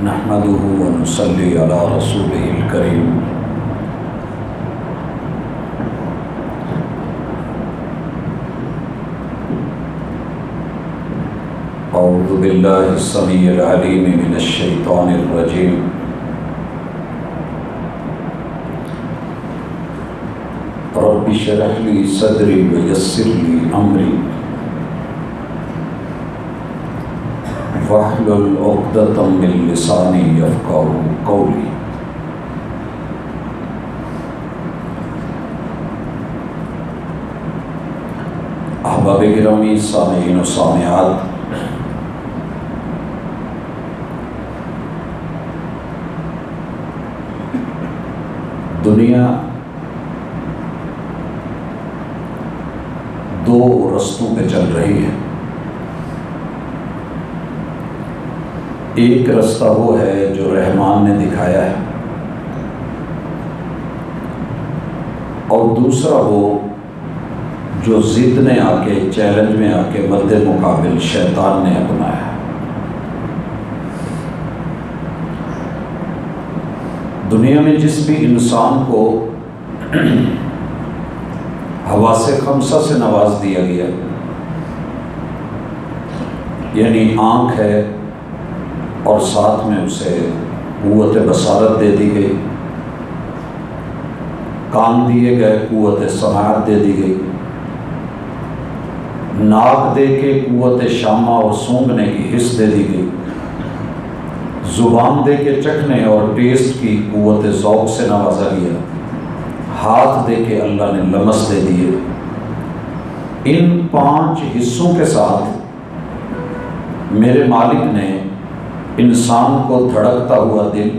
نحمده ونصلي على رسوله الكريم أعوذ بالله السميع العليم من الشيطان الرجيم رب اشرح لي صدري ويسر لي أمري واحلل عقدة من لساني يفقهوا قولي۔ احباب گرامی، سامعین و سامعات، دنیا دو رستوں پہ چل رہی ہے۔ ایک رستہ وہ ہے جو رحمان نے دکھایا ہے، اور دوسرا وہ جو ضد نے آ کے، چیلنج میں آ کے مد مقابل شیطان نے اپنایا ہے۔ دنیا میں جس بھی انسان کو حواس خمسہ سے نواز دیا گیا، یعنی آنکھ ہے اور ساتھ میں اسے قوت بصارت دے دی گئی، کان دیے گئے، قوت سماعت دے دی گئی، ناک دے کے قوت شامہ اور سونگھنے کی حس دے دی گئی، زبان دے کے چکھنے اور ٹیسٹ کی قوت ذوق سے نوازا گیا، ہاتھ دے کے اللہ نے لمس دے دیے۔ ان 5 حصوں کے ساتھ میرے مالک نے انسان کو دھڑکتا ہوا دل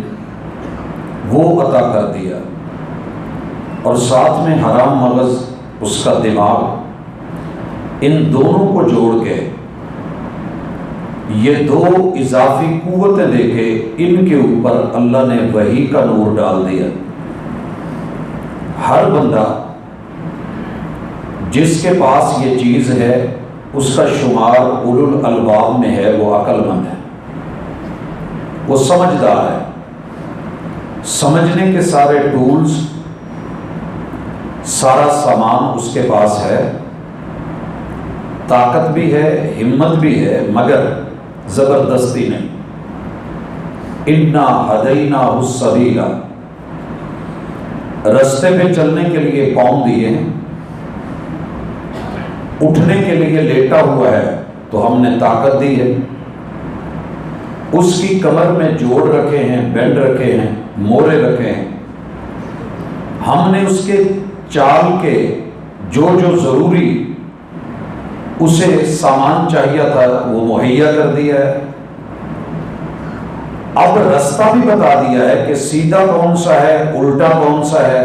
وہ عطا کر دیا، اور ساتھ میں حرام مغز، اس کا دماغ، ان دونوں کو جوڑ کے یہ 2 اضافی قوتیں دے کے ان کے اوپر اللہ نے وحی کا نور ڈال دیا۔ ہر بندہ جس کے پاس یہ چیز ہے اس کا شمار اولو الالباب میں ہے، وہ عقل مند ہے، وہ سمجھدار ہے، سمجھنے کے سارے ٹولز، سارا سامان اس کے پاس ہے، طاقت بھی ہے، ہمت بھی ہے، مگر زبردستی نہیں۔ اِنَّا هَدَيْنَاهُ السَّبِيلَ، رستے پہ چلنے کے لیے پاؤں دیے ہیں، اٹھنے کے لیے لیٹا ہوا ہے تو ہم نے طاقت دی ہے، اس کی کمر میں جوڑ رکھے ہیں، بینڈ رکھے ہیں، مورے رکھے ہیں، ہم نے اس کے چال کے جو ضروری اسے سامان چاہیے تھا وہ مہیا کر دیا ہے۔ اب رستہ بھی بتا دیا ہے کہ سیدھا کون سا ہے، الٹا کون سا ہے،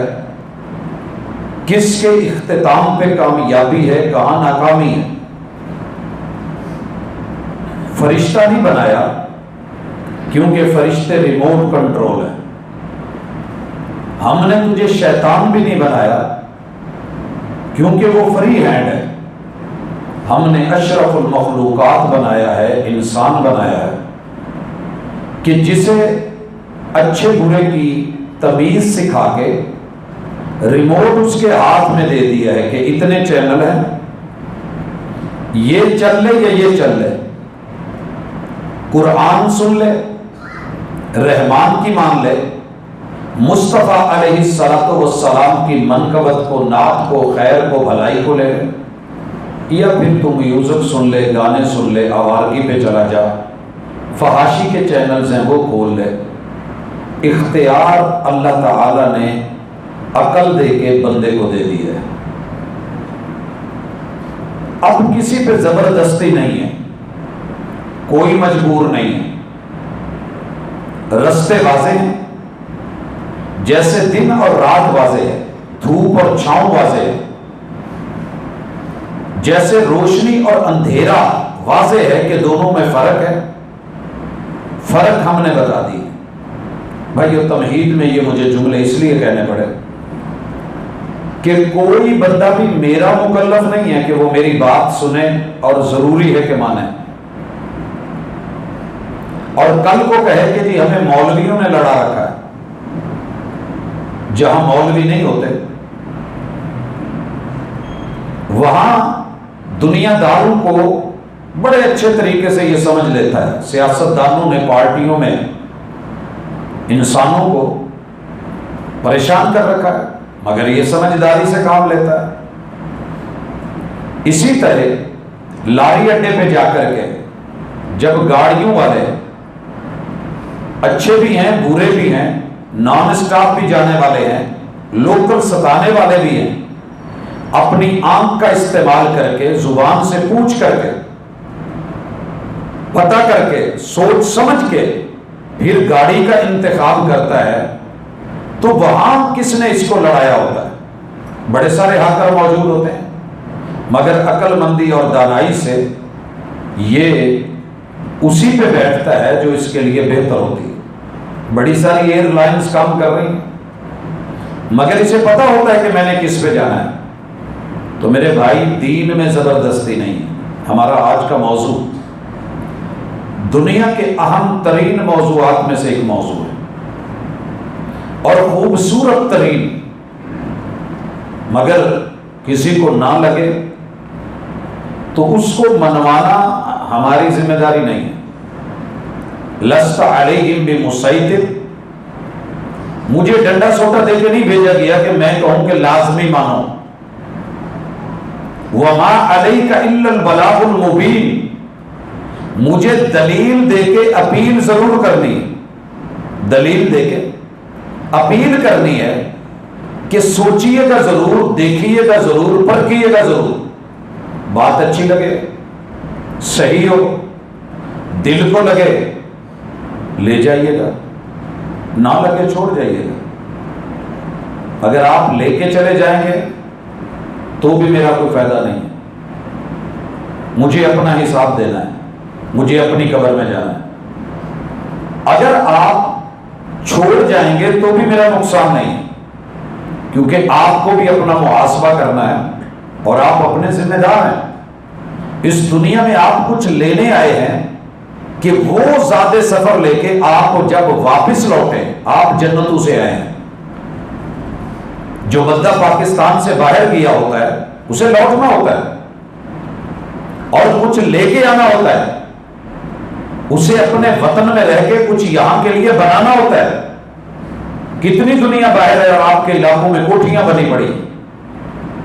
کس کے اختتام پہ کامیابی ہے، کہاں ناکامی ہے۔ فرشتہ نہیں بنایا کیونکہ فرشتے ریموٹ کنٹرول ہیں، ہم نے تجھے شیطان بھی نہیں بنایا کیونکہ وہ فری ہینڈ ہے، ہم نے اشرف المخلوقات بنایا ہے، انسان بنایا ہے کہ جسے اچھے برے کی تمیز سکھا کے ریموٹ اس کے ہاتھ میں دے دیا ہے کہ اتنے چینل ہیں، یہ چل لے یا یہ چل لے، قرآن سن لے، رحمان کی مان لے، مصطفیٰ علیہ السلام کی منقبت کو، نعت کو، خیر کو، بھلائی کو لے لے، یا پھر تم میوزک سن لے، گانے سن لے، آوارگی پہ چلا جا، فحاشی کے چینلز ہیں وہ کھول لے۔ اختیار اللہ تعالی نے عقل دے کے بندے کو دے دی ہے۔ اب کسی پہ زبردستی نہیں ہے، کوئی مجبور نہیں ہے، رستے واضح ہیں، جیسے دن اور رات واضح ہے، دھوپ اور چھاؤں واضح ہے، جیسے روشنی اور اندھیرا واضح ہے کہ دونوں میں فرق ہے، فرق ہم نے بتا دی۔ بھائیو، تمہید میں یہ مجھے جملے اس لیے کہنے پڑے کہ کوئی بندہ بھی میرا مکلف نہیں ہے کہ وہ میری بات سنے اور ضروری ہے کہ مانے۔ اور کل کو کہے کہ جی ہمیں مولویوں نے لڑا رکھا ہے، جہاں مولوی نہیں ہوتے وہاں دنیا داروں کو بڑے اچھے طریقے سے یہ سمجھ لیتا ہے، سیاست دانوں نے پارٹیوں میں انسانوں کو پریشان کر رکھا ہے، مگر یہ سمجھداری سے کام لیتا ہے۔ اسی طرح لاری اڈے پہ جا کر کے جب گاڑیوں والے اچھے بھی ہیں برے بھی ہیں، نان اسٹاپ بھی جانے والے ہیں، لوکل ستانے والے بھی ہیں، اپنی آنکھ کا استعمال کر کے زبان سے پوچھ کر کے پتہ کر کے سوچ سمجھ کے پھر گاڑی کا انتخاب کرتا ہے، تو وہاں کس نے اس کو لڑایا ہوتا ہے؟ بڑے سارے ہاکر موجود ہوتے ہیں، مگر عقل مندی اور دانائی سے یہ اسی پہ بیٹھتا ہے جو اس کے لیے بہتر ہوتی ہے۔ بڑی ساری ایئر لائنز کام کر رہی ہیں، مگر اسے پتا ہوتا ہے کہ میں نے کس پہ جانا ہے۔ تو میرے بھائی، دین میں زبردستی نہیں ہے۔ ہمارا آج کا موضوع دنیا کے اہم ترین موضوعات میں سے ایک موضوع ہے اور خوبصورت ترین، مگر کسی کو نہ لگے تو اس کو منوانا ہماری ذمہ داری نہیں ہے۔ لست علیہم بمسیطر، مجھے ڈنڈا سوٹا دے کے نہیں بھیجا گیا کہ میں کہوں کہ لازمی مانو۔ وما علیک الا البلاغ المبین، مجھے دلیل دے کے اپیل ضرور کرنی ہے، دلیل دے کے اپیل کرنی ہے کہ سوچئے گا ضرور، دیکھیے گا ضرور، پرکھیے گا ضرور، بات اچھی لگے، صحیح ہو، دل کو لگے لے جائیے گا، نہ لگے چھوڑ جائیے گا۔ اگر آپ لے کے چلے جائیں گے تو بھی میرا کوئی فائدہ نہیں ہے، مجھے اپنا حساب دینا ہے، مجھے اپنی قبر میں جانا ہے۔ اگر آپ چھوڑ جائیں گے تو بھی میرا نقصان نہیں ہے، کیونکہ آپ کو بھی اپنا محاسبہ کرنا ہے اور آپ اپنے ذمہ دار ہیں۔ اس دنیا میں آپ کچھ لینے آئے ہیں کہ وہ زیادہ سفر لے کے آپ جب واپس لوٹیں، آپ جنتوں سے آئے ہیں۔ جو بندہ پاکستان سے باہر گیا ہوتا ہے اسے لوٹنا ہوتا ہے اور کچھ لے کے آنا ہوتا ہے، اسے اپنے وطن میں رہ کے کچھ یہاں کے لیے بنانا ہوتا ہے۔ کتنی دنیا باہر ہے اور آپ کے علاقوں میں کوٹھیاں بنی پڑی۔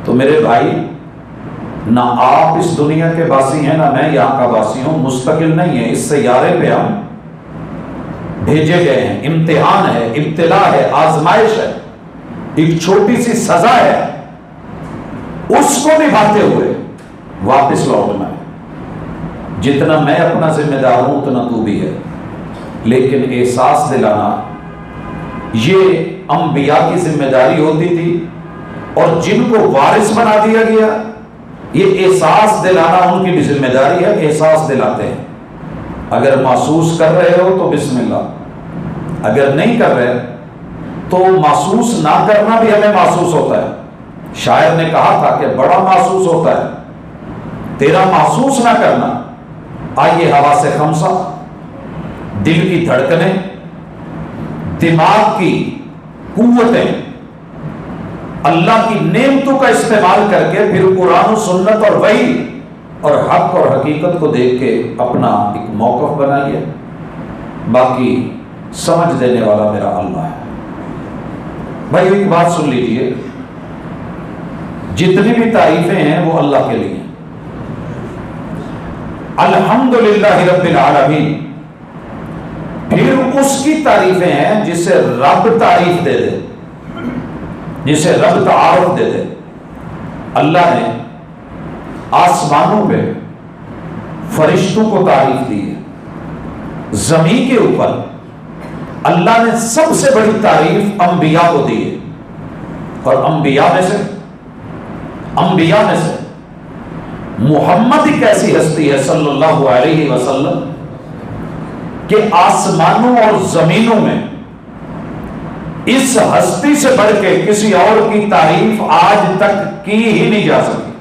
تو میرے بھائی، نہ آپ اس دنیا کے باسی ہیں نہ میں یہاں کا باسی ہوں، مستقل نہیں ہے، اس سیارے پہ ہم بھیجے گئے ہیں، امتحان ہے، ابتلا ہے، آزمائش ہے، ایک چھوٹی سی سزا ہے، اس کو نبھاتے ہوئے واپس لوٹنا ہے۔ جتنا میں اپنا ذمہ دار ہوں اتنا تو بھی ہے، لیکن احساس دلانا یہ انبیاء کی ذمہ داری ہوتی تھی، اور جن کو وارث بنا دیا گیا یہ احساس دلانا ان کی بھی ذمہ داری ہے، احساس دلاتے ہیں۔ اگر محسوس کر رہے ہو تو بسم اللہ، اگر نہیں کر رہے تو محسوس نہ کرنا بھی ہمیں محسوس ہوتا ہے۔ شاعر نے کہا تھا کہ بڑا محسوس ہوتا ہے تیرا محسوس نہ کرنا۔ آئیے حواس خمسہ، دل کی دھڑکنیں، دماغ کی قوتیں، اللہ کی نعمتوں کا استعمال کر کے پھر قرآن و سنت اور وحی اور حق اور حقیقت کو دیکھ کے اپنا ایک موقف بنائیے۔ باقی سمجھ دینے والا میرا اللہ ہے۔ بھائی ایک بات سن لیجئے، جتنی بھی تعریفیں ہیں وہ اللہ کے لیے ہیں۔ الحمدللہ رب العالمین، پھر اس کی تعریفیں ہیں جسے رب تعریف دے دے، جسے رب تعارف دے دے۔ اللہ نے آسمانوں پہ فرشتوں کو تعریف دی ہے، زمین کے اوپر اللہ نے سب سے بڑی تعریف انبیاء کو دی ہے، اور انبیاء میں سے محمد ایک ایسی ہستی ہے صلی اللہ علیہ وسلم کہ آسمانوں اور زمینوں میں اس ہستی سے بڑھ کے کسی اور کی تعریف آج تک کی ہی نہیں جا سکی،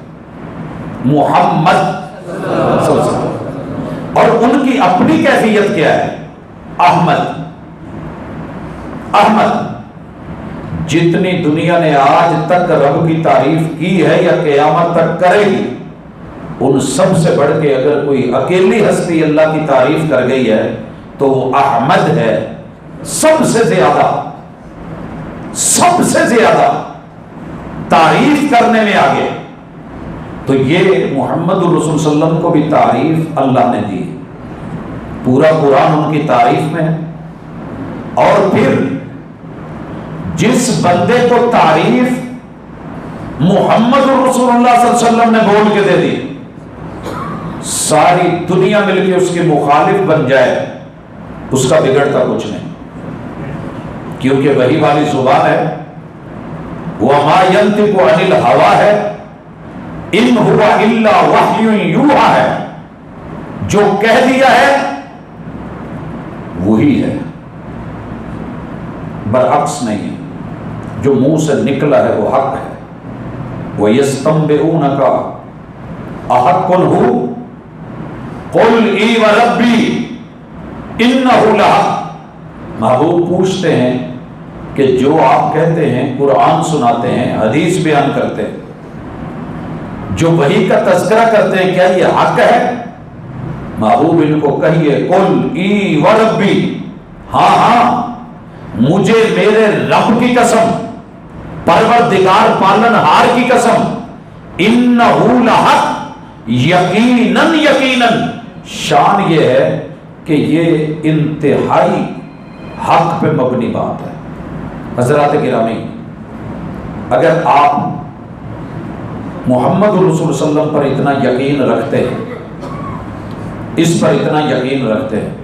محمد صلی اللہ علیہ وسلم۔ اور ان کی اپنی کیفیت کیا ہے؟ احمد احمد جتنی دنیا نے آج تک رب کی تعریف کی ہے یا قیامت تک کرے گی، ان سب سے بڑھ کے اگر کوئی اکیلی ہستی اللہ کی تعریف کر گئی ہے تو وہ احمد ہے، سب سے زیادہ تعریف کرنے میں آگے۔ تو یہ محمد الرسول صلی اللہ علیہ وسلم کو بھی تعریف اللہ نے دی، پورا قرآن ان کی تعریف میں ہے۔ اور پھر جس بندے کو تعریف محمد الرسول اللہ صلی اللہ علیہ وسلم نے بول کے دے دی، ساری دنیا مل کے اس کے مخالف بن جائے، اس کا بگڑتا کچھ نہیں، کیونکہ وہی والی زبان ہے، وَمَا يَنْطِقُ عَنِ الْهَوَىٰ ہے، إِنْ هُوَ إِلَّا وَحْيٌ يُوحَىٰ ہے، جو کہہ دیا ہے وہی ہے، برعکس نہیں ہے، جو منہ سے نکلا ہے وہ حق ہے۔ وَيَسْتَنبِئُونَكَ أَحَقٌّ هُوَ قُلْ إِي وَرَبِّي إِنَّهُ لَحَقٌّ۔ محبوب پوچھتے ہیں کہ جو آپ کہتے ہیں، قرآن سناتے ہیں، حدیث بیان کرتے ہیں، جو وحی کا تذکرہ کرتے ہیں، کیا یہ حق ہے؟ محبوب ان کو کہیے قل ای وربی، ہاں مجھے میرے رب کی قسم، پروردگار پالن ہار کی قسم، انہو لحق، یقیناً شان یہ ہے کہ یہ انتہائی حق پہ مبنی بات ہے۔ حضرات گرامی، اگر آپ محمد الرسول صلی اللہ علیہ وسلم پر اتنا یقین رکھتے ہیں، اس پر اتنا یقین رکھتے ہیں،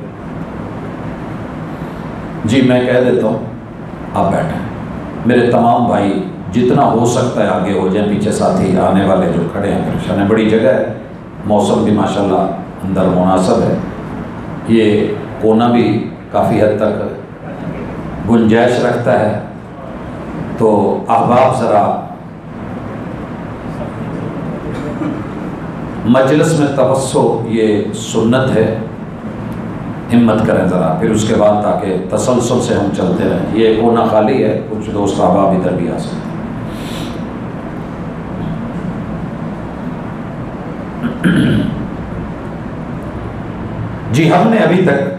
جی میں کہہ دیتا ہوں آپ بیٹھیں، میرے تمام بھائی جتنا ہو سکتا ہے آگے ہو جائیں، پیچھے ساتھی آنے والے جو کھڑے ہیں پریشان ہیں، بڑی جگہ ہے، موسم بھی ماشاءاللہ اندر مناسب ہے، یہ کونا بھی کافی حد تک گنجائش رکھتا ہے، تو احباب ذرا مجلس میں توسع یہ سنت ہے، ہمت کریں ذرا، پھر اس کے بعد تاکہ تسلسل سے ہم چلتے رہیں۔ یہ کونا خالی ہے، کچھ دوست احباب ادھر بھی آ سکتے ہیں۔ جی ہم نے ابھی تک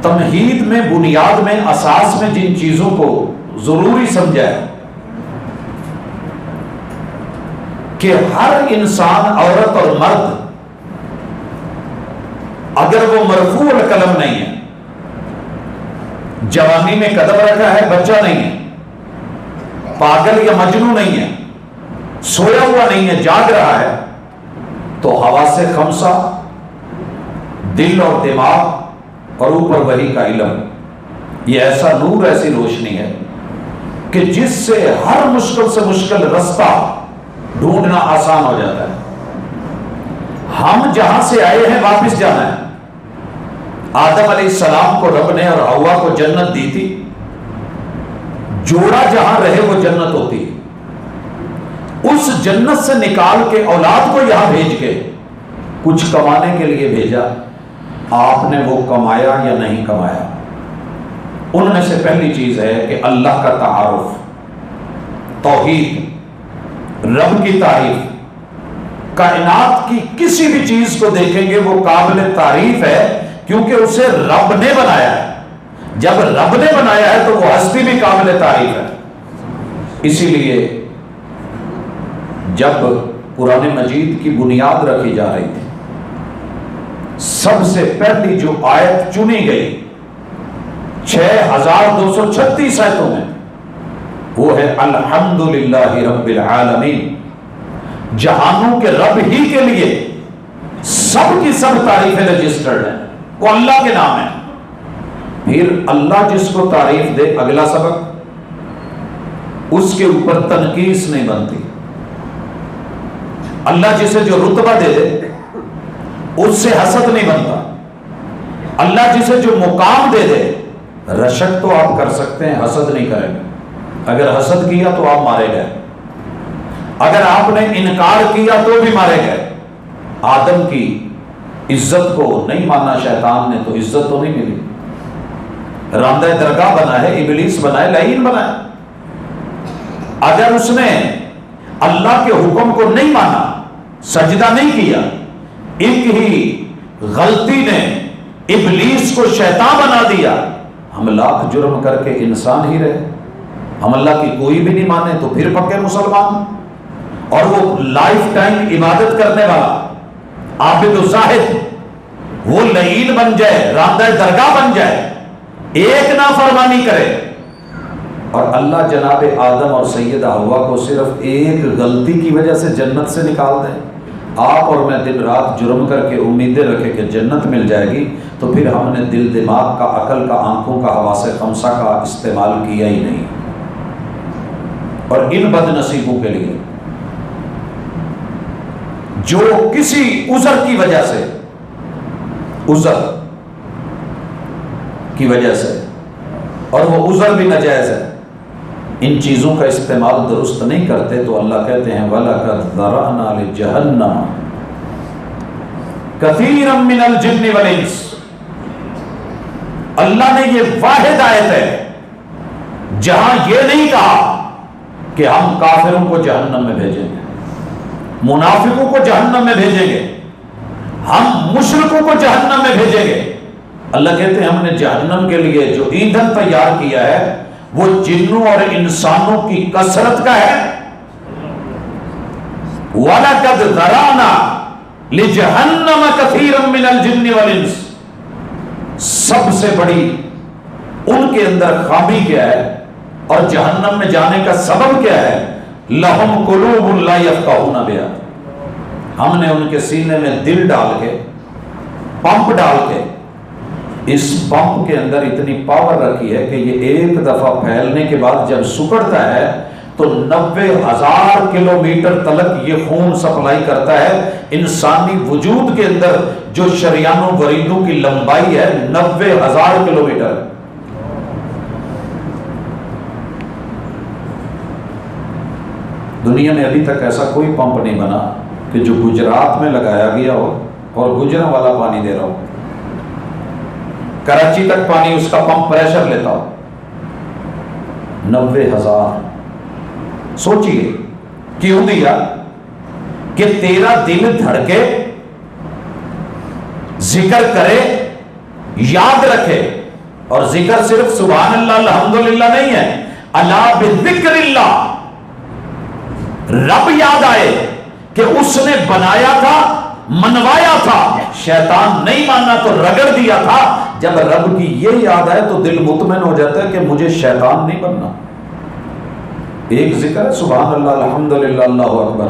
تمہید میں، بنیاد میں، اساس میں جن چیزوں کو ضروری سمجھا ہے کہ ہر انسان، عورت اور مرد، اگر وہ مرفوع القلم نہیں ہے، جوانی میں قدم رکھا ہے، بچہ نہیں ہے، پاگل یا مجنون نہیں ہے، سویا ہوا نہیں ہے، جاگ رہا ہے، تو حواس خمسہ، دل اور دماغ اور اوپر وحی کا علم، یہ ایسا نور، ایسی روشنی ہے کہ جس سے ہر مشکل سے مشکل رستہ ڈھونڈنا آسان ہو جاتا ہے۔ ہم جہاں سے آئے ہیں واپس جانا ہے۔ آدم علیہ السلام کو رب نے اور حوا کو جنت دی تھی، جوڑا جہاں رہے وہ جنت ہوتی ہے، اس جنت سے نکال کے اولاد کو یہاں بھیج کے کچھ کمانے کے لیے بھیجا، آپ نے وہ کمایا یا نہیں کمایا؟ ان میں سے پہلی چیز ہے کہ اللہ کا تعارف، توحید، رب کی تعریف۔ کائنات کی کسی بھی چیز کو دیکھیں گے وہ قابل تعریف ہے، کیونکہ اسے رب نے بنایا ہے۔ جب رب نے بنایا ہے تو وہ ہستی بھی قابل تعریف ہے۔ اسی لیے جب قرآن مجید کی بنیاد رکھی جا رہی تھی، سب سے پہلی جو آیت چنی گئی 6236 آیتوں میں، وہ ہے الحمدللہ رب العالمین، جہانوں کے رب ہی کے لیے سب کی سب تعریفیں رجسٹرڈ ہیں، وہ اللہ کے نام ہے۔ پھر اللہ جس کو تعریف دے، اگلا سبق، اس کے اوپر تنقیص نہیں بنتی۔ اللہ جسے جو رتبہ دے دے اس سے حسد نہیں بنتا۔ اللہ جسے جو مقام دے دے، رشک تو آپ کر سکتے ہیں، حسد نہیں کریں گے۔ اگر حسد کیا تو آپ مارے گئے، اگر آپ نے انکار کیا تو بھی مارے گئے۔ آدم کی عزت کو نہیں مانا شیطان نے تو عزت تو نہیں ملی. راندہ درگاہ بنا ہے، ابلیس بنا ہے، لعین بنا ہے. اگر اس نے اللہ کے حکم کو نہیں مانا، سجدہ نہیں کیا، ایک ہی غلطی نے ابلیس کو شیطان بنا دیا. ہم لاکھ جرم کر کے انسان ہی رہے، ہم اللہ کی کوئی بھی نہیں مانے تو پھر پکے مسلمان. اور وہ لائف ٹائم عبادت کرنے والا عابد و زاہد وہ لعین بن جائے، راندہ درگاہ بن جائے، ایک نافرمانی کرے. اور اللہ جناب آدم اور سیدہ حوا کو صرف ایک غلطی کی وجہ سے جنت سے نکال دیں. آپ اور میں دن رات جرم کر کے امیدیں رکھے کہ جنت مل جائے گی، تو پھر ہم نے دل دماغ کا، عقل کا، آنکھوں کا، حواس خمسہ کا استعمال کیا ہی نہیں. اور ان بد نصیبوں کے لیے جو کسی عذر کی وجہ سے، عذر کی وجہ سے، اور وہ عذر بھی ناجائز ہے، ان چیزوں کا استعمال درست نہیں کرتے، تو اللہ کہتے ہیں وَلَقَدْ ذَرَأْنَا لِجَهَنَّمَ كَثِيرًا مِنَ الْجِنِّ وَالْإِنسِ. اللہ نے یہ واحد آیت ہے جہاں یہ نہیں کہا کہ ہم کافروں کو جہنم میں بھیجیں گے، منافقوں کو جہنم میں بھیجیں گے، ہم مشرکوں کو جہنم میں بھیجیں گے. اللہ کہتے ہیں ہم نے جہنم کے لیے جو ایندھن تیار کیا ہے وہ جنوں اور انسانوں کی کثرت کا ہے. وَلَقَدْ ذَرَأْنَا لِجَهَنَّمَ كَثِيرًا مِنَ الْجِنِّ وَالْإِنسِ. سب سے بڑی ان کے اندر خامی کیا ہے اور جہنم میں جانے کا سبب کیا ہے؟ لَهُمْ قُلُوبٌ لَا يَفْقَهُونَ بِهَا. ہم نے ان کے سینے میں دل ڈال کے، پمپ ڈال کے، اس پمپ کے اندر اتنی پاور رکھی ہے کہ یہ ایک دفعہ پھیلنے کے بعد جب سکڑتا ہے تو 90,000 کلومیٹر تلک یہ خون سپلائی کرتا ہے. انسانی وجود کے اندر جو شریانوں وریدوں کی لمبائی ہے 90,000 کلومیٹر. دنیا میں ابھی تک ایسا کوئی پمپ نہیں بنا کہ جو گجرات میں لگایا گیا ہو اور گجرا والا پانی دے رہا ہو. کراچی تک پانی اس کا پمپ پریشر لیتا ہو. 90,000. سوچئے کیوں دیا؟ کہ تیرا دل دھڑکے، ذکر کرے، یاد رکھے. اور ذکر صرف سبحان اللہ الحمدللہ نہیں ہے، الا بذکر اللہ. رب یاد آئے کہ اس نے بنایا تھا، منوایا تھا، شیطان نہیں ماننا تو رگڑ دیا تھا. جب رب کی یہ یاد آئے تو دل مطمئن ہو جاتا ہے کہ مجھے شیطان نہیں بننا. ایک ذکر ہے سبحان اللہ الحمدللہ اللہ اکبر.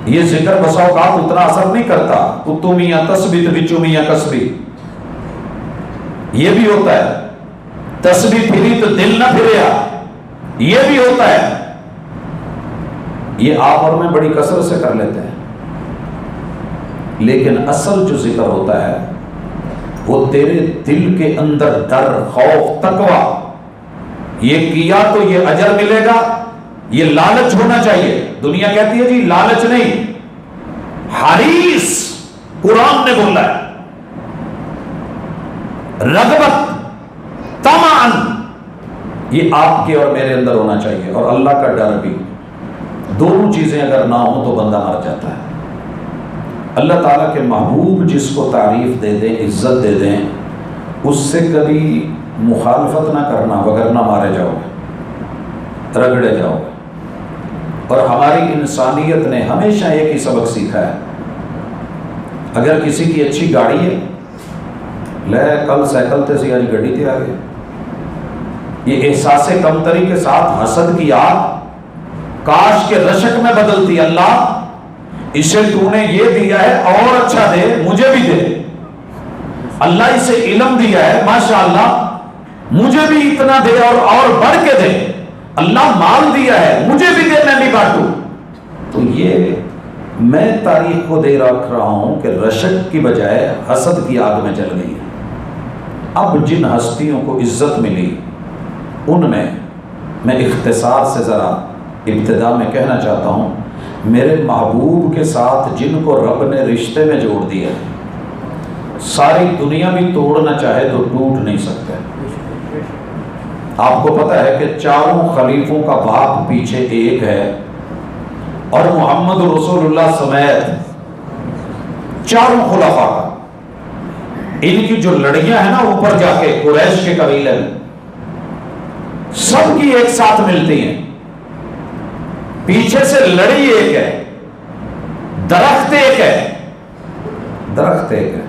یہ ذکر بسا اوقات اتنا اثر نہیں کرتا. کتو میاں تسبیح بچو میاں کسبی، یہ بھی ہوتا ہے. تسبیح پھری تو دل نہ پھریا، یہ بھی ہوتا ہے. یہ آپ اور میں بڑی کثرت سے کر لیتے ہیں. لیکن اصل جو ذکر ہوتا ہے وہ تیرے دل کے اندر ڈر، خوف، تقوی، یہ کیا تو یہ اجر ملے گا، یہ لالچ ہونا چاہیے. دنیا کہتی ہے جی لالچ نہیں، حریص قرآن نے بولا ہے. رغبت، طمعن، یہ آپ کے اور میرے اندر ہونا چاہیے. اور اللہ کا ڈر بھی. دونوں چیزیں اگر نہ ہوں تو بندہ مر جاتا ہے. اللہ تعالیٰ کے محبوب جس کو تعریف دے دیں، عزت دے دیں، اس سے کبھی مخالفت نہ کرنا، وگرنہ مارے جاؤ گے، رگڑے جاؤ گے. اور ہماری انسانیت نے ہمیشہ ایک ہی سبق سیکھا ہے. اگر کسی کی اچھی گاڑی ہے، لے کل سائیکل تے سی آج گڈی تے آ گئے، یہ احساس کمتری کے ساتھ حسد کی آگ کاش کے رشک میں بدلتی. اللہ اسے تو نے یہ دیا ہے اور اچھا دے، مجھے بھی دے. اللہ اسے علم دیا ہے ماشاءاللہ، مجھے بھی اتنا دے اور بڑھ کے دے. اللہ مال دیا ہے، مجھے بھی دے، میں بھی بانٹوں. تو یہ میں تاریخ کو دے رکھ رہا ہوں کہ رشک کی بجائے حسد کی آگ میں جل گئی ہے. اب جن ہستیوں کو عزت ملی ان میں اختصار سے ذرا ابتدا میں کہنا چاہتا ہوں میرے محبوب کے ساتھ جن کو رب نے رشتے میں جوڑ دیا، ساری دنیا بھی توڑنا چاہے تو ٹوٹ نہیں سکتے۔ آپ کو پتہ ہے کہ چاروں خلیفوں کا باپ پیچھے ایک ہے، اور محمد رسول اللہ سمیت چاروں خلفاء کا، ان کی جو لڑیاں ہیں نا اوپر جا کے قریش کے قبیلے میں، سب کی ایک ساتھ ملتی ہیں، پیچھے سے لڑی ایک ہے، درخت ایک ہے، درخت ایک ہے۔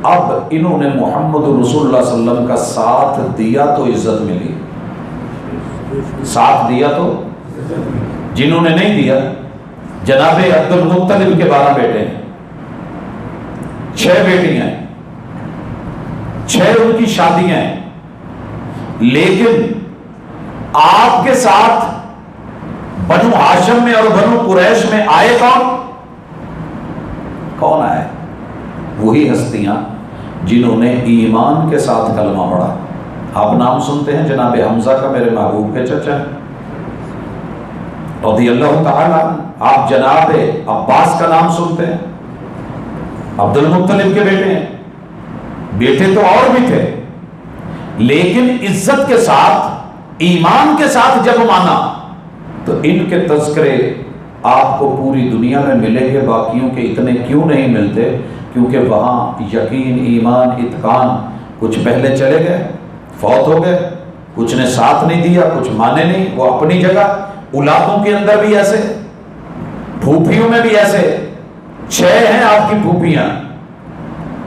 اب انہوں نے محمد رسول اللہ صلی اللہ علیہ وسلم کا ساتھ دیا تو عزت ملی، ساتھ دیا تو، جنہوں نے نہیں دیا، جناب عبد المطلب کے 12 بیٹے ہیں، 6 بیٹیاں ہیں، 6 ان کی شادیاں ہیں، لیکن آپ کے ساتھ بنو ہاشم میں اور بنو قریش میں آئے کون آئے؟ وہی ہستیاں جنہوں نے ایمان کے ساتھ کلمہ پڑھا۔ آپ نام سنتے ہیں جناب حمزہ کا، میرے محبوب کے چچا رضی اللہ تعالیٰ۔ آپ جناب عباس کا نام سنتے ہیں، عبد المطلب کے بیٹے ہیں، بیٹے تو اور بھی تھے، لیکن عزت کے ساتھ ایمان کے ساتھ جب مانا تو ان کے تذکرے آپ کو پوری دنیا میں ملیں گے، باقیوں کے اتنے کیوں نہیں ملتے؟ کیونکہ وہاں یقین، ایمان، اتقان، کچھ پہلے چلے گئے، فوت ہو گئے، کچھ نے ساتھ نہیں دیا، کچھ مانے نہیں، وہ اپنی جگہ۔ اولادوں کے اندر بھی ایسے، پھوپھیوں میں بھی ایسے، 6 ہیں آپ کی پھوپھیاں،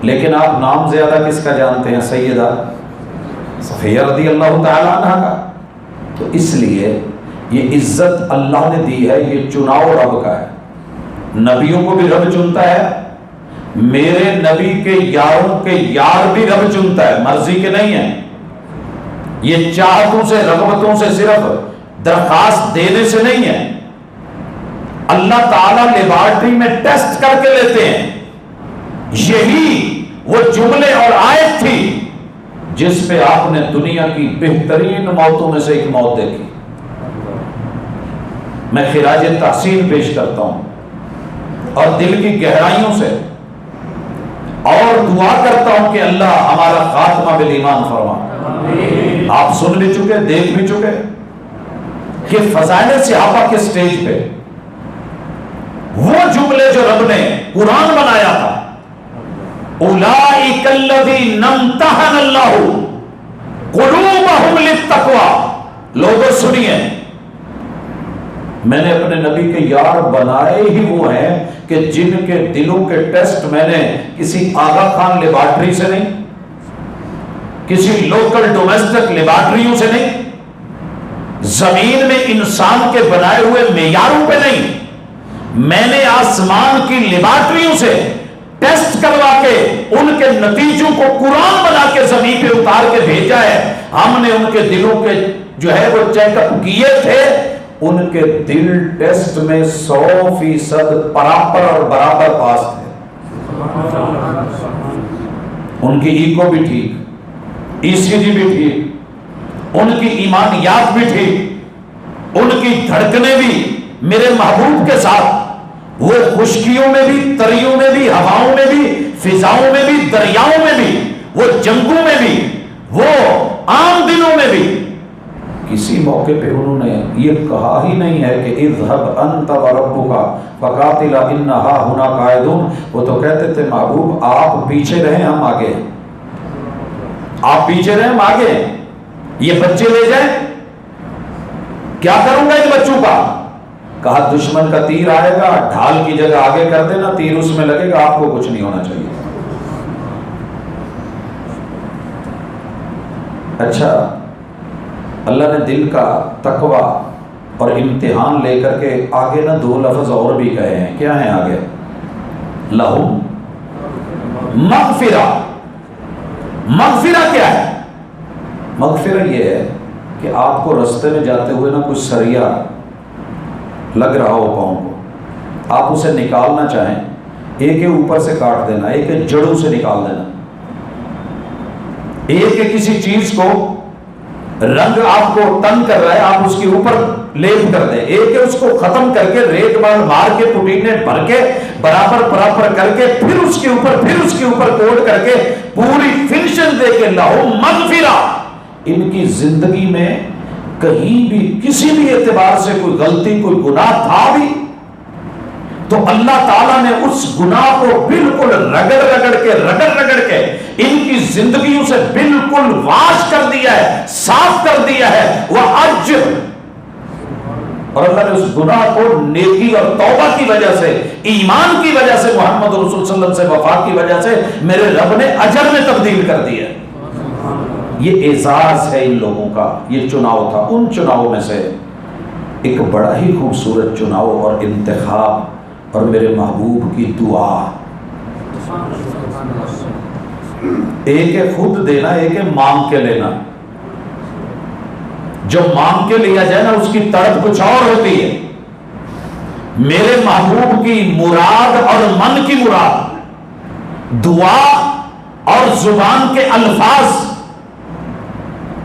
لیکن آپ نام زیادہ کس کا جانتے ہیں؟ سیدہ صفیہ رضی اللہ تعالیٰ عنہ کا۔ تو اس لیے یہ عزت اللہ نے دی ہے، یہ چناؤ رب کا ہے۔ نبیوں کو بھی رب چنتا ہے، میرے نبی کے یاروں کے یار بھی رب چنتا ہے، مرضی کے نہیں ہے۔ یہ چاہتوں سے، رغبتوں سے، صرف درخواست دینے سے نہیں ہے۔ اللہ تعالیٰ لیبارٹری میں ٹیسٹ کر کے لیتے ہیں۔ یہی وہ جملے اور آیت تھی جس پہ آپ نے دنیا کی بہترین موتوں میں سے ایک موت دیکھی۔ میں خراج تحسین پیش کرتا ہوں اور دل کی گہرائیوں سے، اور دعا کرتا ہوں کہ اللہ ہمارا خاتمہ بالایمان فرما۔ آپ سن بھی چکے، دیکھ بھی چکے کہ فضائل صحابہ کے سٹیج پہ وہ جملے جو رب نے قرآن بنایا تھا، اولئک الذین امتحن اللہ قلوبہم للتقوی۔ لوگوں سنیے، میں نے اپنے نبی کے یار بنائے ہی وہ ہیں کہ جن کے دلوں کے ٹیسٹ میں نے کسی آغا خان لیبارٹری سے نہیں، کسی لوکل ڈومیسٹک لیبارٹریوں سے نہیں، زمین میں انسان کے بنائے ہوئے معیاروں پہ نہیں، میں نے آسمان کی لیبارٹریوں سے ٹیسٹ کروا کے ان کے نتیجوں کو قرآن بنا کے زمین پہ اتار کے بھیجا ہے۔ ہم نے ان کے دلوں کے جو ہے وہ چیک اپ کیے تھے، ان کے دل ٹیسٹ میں 100% برابر اور برابر پاس تھے۔ ان کی ایکو بھی ٹھیک، ای سی جی بھی ٹھیک، ان کی ایمانیات بھی ٹھیک، ان کی دھڑکنیں بھی میرے محبوب کے ساتھ، وہ خشکیوں میں بھی، تریوں میں بھی، ہواؤں میں بھی، فضاؤں میں بھی، دریاؤں میں بھی، وہ جنگوں میں بھی، وہ عام دنوں میں بھی، کسی موقع پہ انہوں نے یہ کہا ہی نہیں ہے کہ اذهب انت وربك فقاتلا ان ها هنا قاعدون۔ وہ تو کہتے تھے محبوب آپ پیچھے رہیں ہم آگے ہیں، آپ پیچھے رہیں ہم آگے ہیں، یہ بچے لے جائیں، کیا کروں گا ان بچوں کا؟ کہا دشمن کا تیر آئے گا، ڈھال کی جگہ آگے کر دینا، تیر اس میں لگے گا، آپ کو کچھ نہیں ہونا چاہیے۔ اچھا، اللہ نے دل کا تقوی اور امتحان لے کر کے آگے نہ 2 لفظ اور بھی کہے ہیں، کیا ہیں آگے؟ لہم مغفرہ۔ مغفرہ کیا ہے؟ مغفرہ یہ ہے کہ آپ کو رستے میں جاتے ہوئے نہ کچھ سریا لگ رہا ہو پاؤں کو، آپ اسے نکالنا چاہیں، ایک اوپر سے کاٹ دینا، ایک جڑوں سے نکال دینا، ایک کسی چیز کو رنگ آپ کو تنگ کر رہا ہے، آپ اس کے اوپر لیپ کر دے، ایک ہے اس کو ختم کر کے ریت بال مار کے پٹینے بھر کے برابر کر کے پھر اس کے اوپر کوٹ کر کے پوری فنیشنگ دے کے لاہو مغفرہ۔ ان کی زندگی میں کہیں بھی کسی بھی اعتبار سے کوئی غلطی کوئی گناہ تھا بھی تو اللہ تعالیٰ نے اس گناہ کو بالکل رگڑ کے ان کی زندگیوں سے بالکل واش کر دیا ہے، صاف کر دیا ہے۔ وَأَجْرْ، اور اللہ نے اس گناہ کو نیکی اور توبہ کی وجہ سے، ایمان کی وجہ سے، محمد رسول صلی اللہ علیہ وسلم سے وفا کی وجہ سے میرے رب نے اجر میں تبدیل کر دیا۔ یہ اعزاز ہے ان لوگوں کا، یہ چناؤ تھا۔ ان چناؤں میں سے ایک بڑا ہی خوبصورت چناؤ اور انتخاب اور میرے محبوب کی دعا، ایک ہے خود دینا، ایک ہے مانگ کے لینا۔ جو مانگ کے لیا جائے نا اس کی تڑپ کچھ اور ہوتی ہے۔ میرے محبوب کی مراد اور من کی مراد، دعا اور زبان کے الفاظ،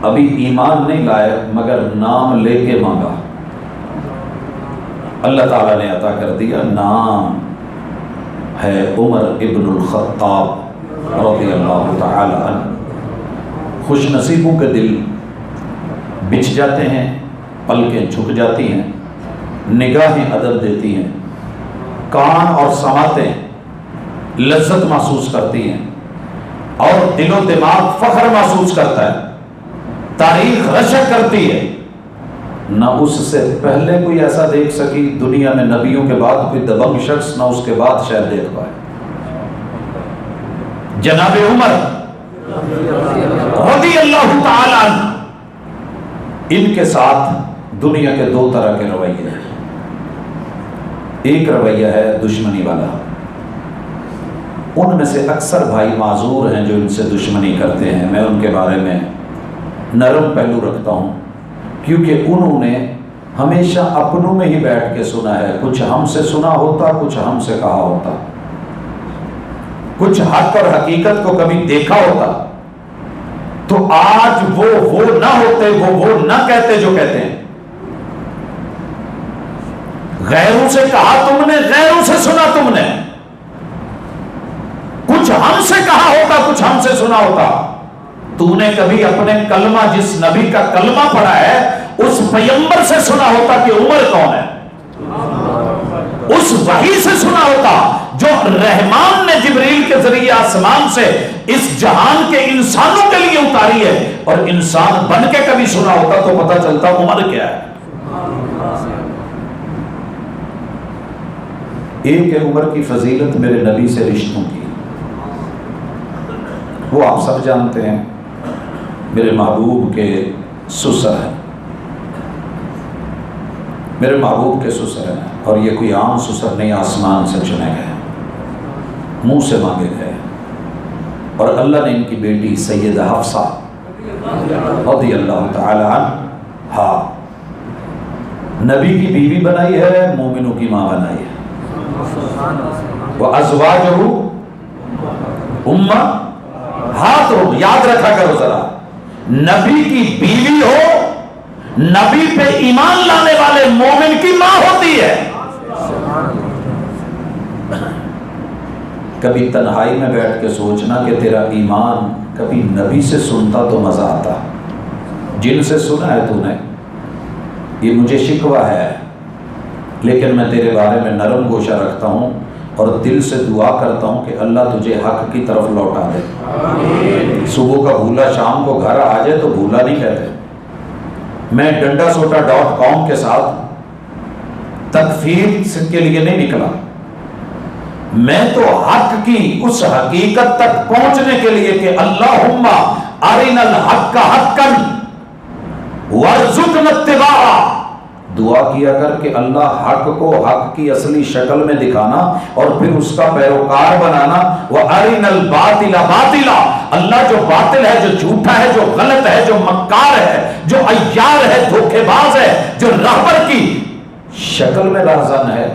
ابھی ایمان نہیں لائے مگر نام لے کے مانگا، اللہ تعالیٰ نے عطا کر دیا۔ نام ہے عمر ابن الخطاب رضی اللہ تعالی عنہ۔ خوش نصیبوں کے دل بچھ جاتے ہیں، پلکیں جھک جاتی ہیں، نگاہیں ادب دیتی ہیں، کان اور سماعتیں لذت محسوس کرتی ہیں، اور دل و دماغ فخر محسوس کرتا ہے، تاریخ رشک کرتی ہے۔ نہ اس سے پہلے کوئی ایسا دیکھ سکی دنیا میں، نبیوں کے بعد کوئی دبنگ شخص، نہ اس کے بعد شاید دیکھ پائے۔ جناب عمر رضی اللہ تعالی عنہ، ان کے ساتھ دنیا کے دو طرح کے رویے ہیں۔ ایک رویہ ہے دشمنی والا، ان میں سے اکثر بھائی معذور ہیں جو ان سے دشمنی کرتے ہیں۔ میں ان کے بارے میں نرم پہلو رکھتا ہوں، کیونکہ انہوں نے ہمیشہ اپنوں میں ہی بیٹھ کے سنا ہے، کچھ ہم سے سنا ہوتا، کچھ ہم سے کہا ہوتا، کچھ حق اور حقیقت کو کبھی دیکھا ہوتا تو آج وہ نہ ہوتے، وہ نہ کہتے جو کہتے ہیں۔ غیروں سے کہا تم نے، غیروں سے سنا تم نے، کچھ ہم سے کہا ہوتا، کچھ ہم سے سنا ہوتا۔ تو نے کبھی اپنے کلمہ، جس نبی کا کلمہ پڑھا ہے اس پیغمبر سے سنا ہوتا کہ عمر کون ہے، اس وحی سے سنا ہوتا جو رحمان نے جبریل کے ذریعے آسمان سے اس جہان کے انسانوں کے لیے اتاری ہے، اور انسان بن کے کبھی سنا ہوتا تو پتہ چلتا عمر کیا ہے۔ ایک ہے عمر کی فضیلت میرے نبی سے رشتوں کی، وہ آپ سب جانتے ہیں، میرے محبوب کے سسر ہیں، میرے محبوب کے سسر ہیں، اور یہ کوئی عام سسر نہیں، آسمان سے چنے گئے، منہ سے مانگے گئے، اور اللہ نے ان کی بیٹی سیدہ حفصہ رضی اللہ تعالی عنہا نبی کی بیوی بنائی ہے، مومنوں کی ماں بنائی ہے۔ وَأَزْوَاجُهُ أُمَّهَاتُهُمْ، یاد رکھا کرو ذرا، نبی کی بیوی ہو، نبی پہ ایمان لانے والے مومن کی ماں ہوتی ہے۔ کبھی تنہائی میں بیٹھ کے سوچنا کہ تیرا ایمان کبھی نبی سے سنتا تو مزہ آتا، جن سے سنا ہے تو نے، یہ مجھے شکوہ ہے، لیکن میں تیرے بارے میں نرم گوشہ رکھتا ہوں اور دل سے دعا کرتا ہوں کہ اللہ تجھے حق کی طرف لوٹا دے۔ صبح کا بھولا شام کو گھر آ جائے تو بھولا نہیں کہتے۔ میں ڈنڈاسوٹا.com کے ساتھ تکفیر کے لیے نہیں نکلا، میں تو حق کی اس حقیقت تک پہنچنے کے لیے کہ اللہم ارنا الحق حقا وارزقنا اتباعہ، دعا کیا کر کہ اللہ حق کو حق کی اصلی شکل میں دکھانا اور پھر اس کا پیروکار بنانا۔ وَأَرِنَا الْبَاطِلَ بَاطِلًا، اللہ جو باطل ہے، جو جھوٹا ہے، جو غلط ہے، جو مکار ہے، جو عیار ہے، دھوکے باز ہے، جو راہبر کی شکل میں راہزن ہے،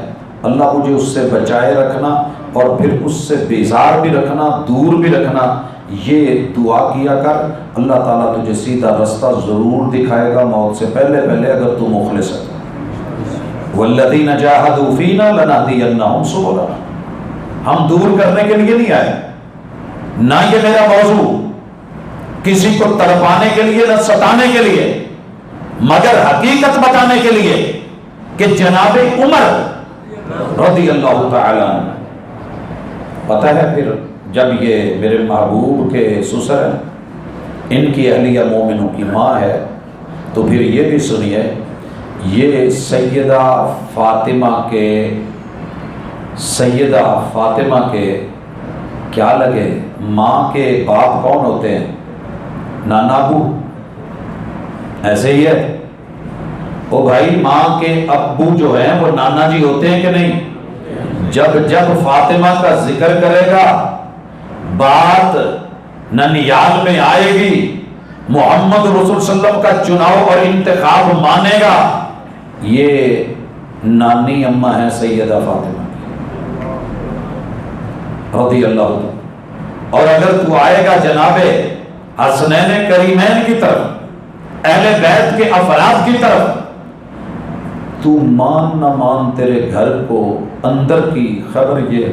اللہ مجھے اس سے بچائے رکھنا اور پھر اس سے بیزار بھی رکھنا، دور بھی رکھنا۔ یہ دعا کیا کر، اللہ تعالیٰ تجھے سیدھا رستہ ضرور دکھائے گا موت سے پہلے پہلے، اگر تو مخلص ہے۔ والذین جاہدوا فینا لنہدینہم سبلنا، ہم دور کرنے کے لیے نہیں آئے، نہ یہ میرا موضوع کسی کو تڑپانے کے لیے نہ ستانے کے لیے، مگر حقیقت بتانے کے لیے کہ جناب عمر رضی اللہ تعالیٰ عنہ، پتہ ہے پھر جب یہ میرے محبوب کے سسر ہیں، ان کی اہلیہ مومنوں کی ماں ہے، تو پھر یہ بھی سنیے، یہ سیدہ فاطمہ کے کیا لگے، ماں کے باپ کون ہوتے ہیں؟ نانا ابو، ایسے ہی ہے او بھائی، ماں کے ابو جو ہیں وہ نانا جی ہوتے ہیں کہ نہیں؟ جب فاطمہ کا ذکر کرے گا، بات ننیال میں آئے گی، محمد رسول صلی اللہ علیہ وسلم کا چناؤ اور انتخاب مانے گا، یہ نانی اماں ہے سیدہ فاطمہ رضی اللہ عنہ۔ اور اگر تو آئے گا جناب حسنین کریمین کی طرف، اہل بیت کے افراد کی طرف، تو مان نہ مان تیرے گھر کو اندر کی خبر یہ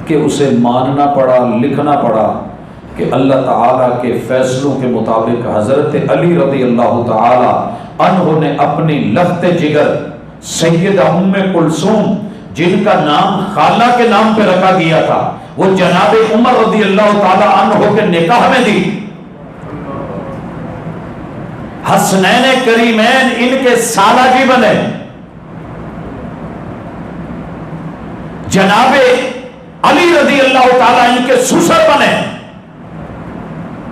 کہ اسے ماننا پڑا، لکھنا پڑا کہ اللہ تعالیٰ کے فیصلوں کے مطابق حضرت علی رضی اللہ تعالیٰ عنہ نے اپنی لخت جگر سیدہ ام کلثوم، جن کا نام خالہ کے نام پہ رکھا گیا تھا، وہ جناب عمر رضی اللہ تعالیٰ عنہ کے نکاح میں دی۔ حسنین کریمین ان کے سالہ جی بنے، جناب علی رضی اللہ تعالیٰ ان کے سسر بنے۔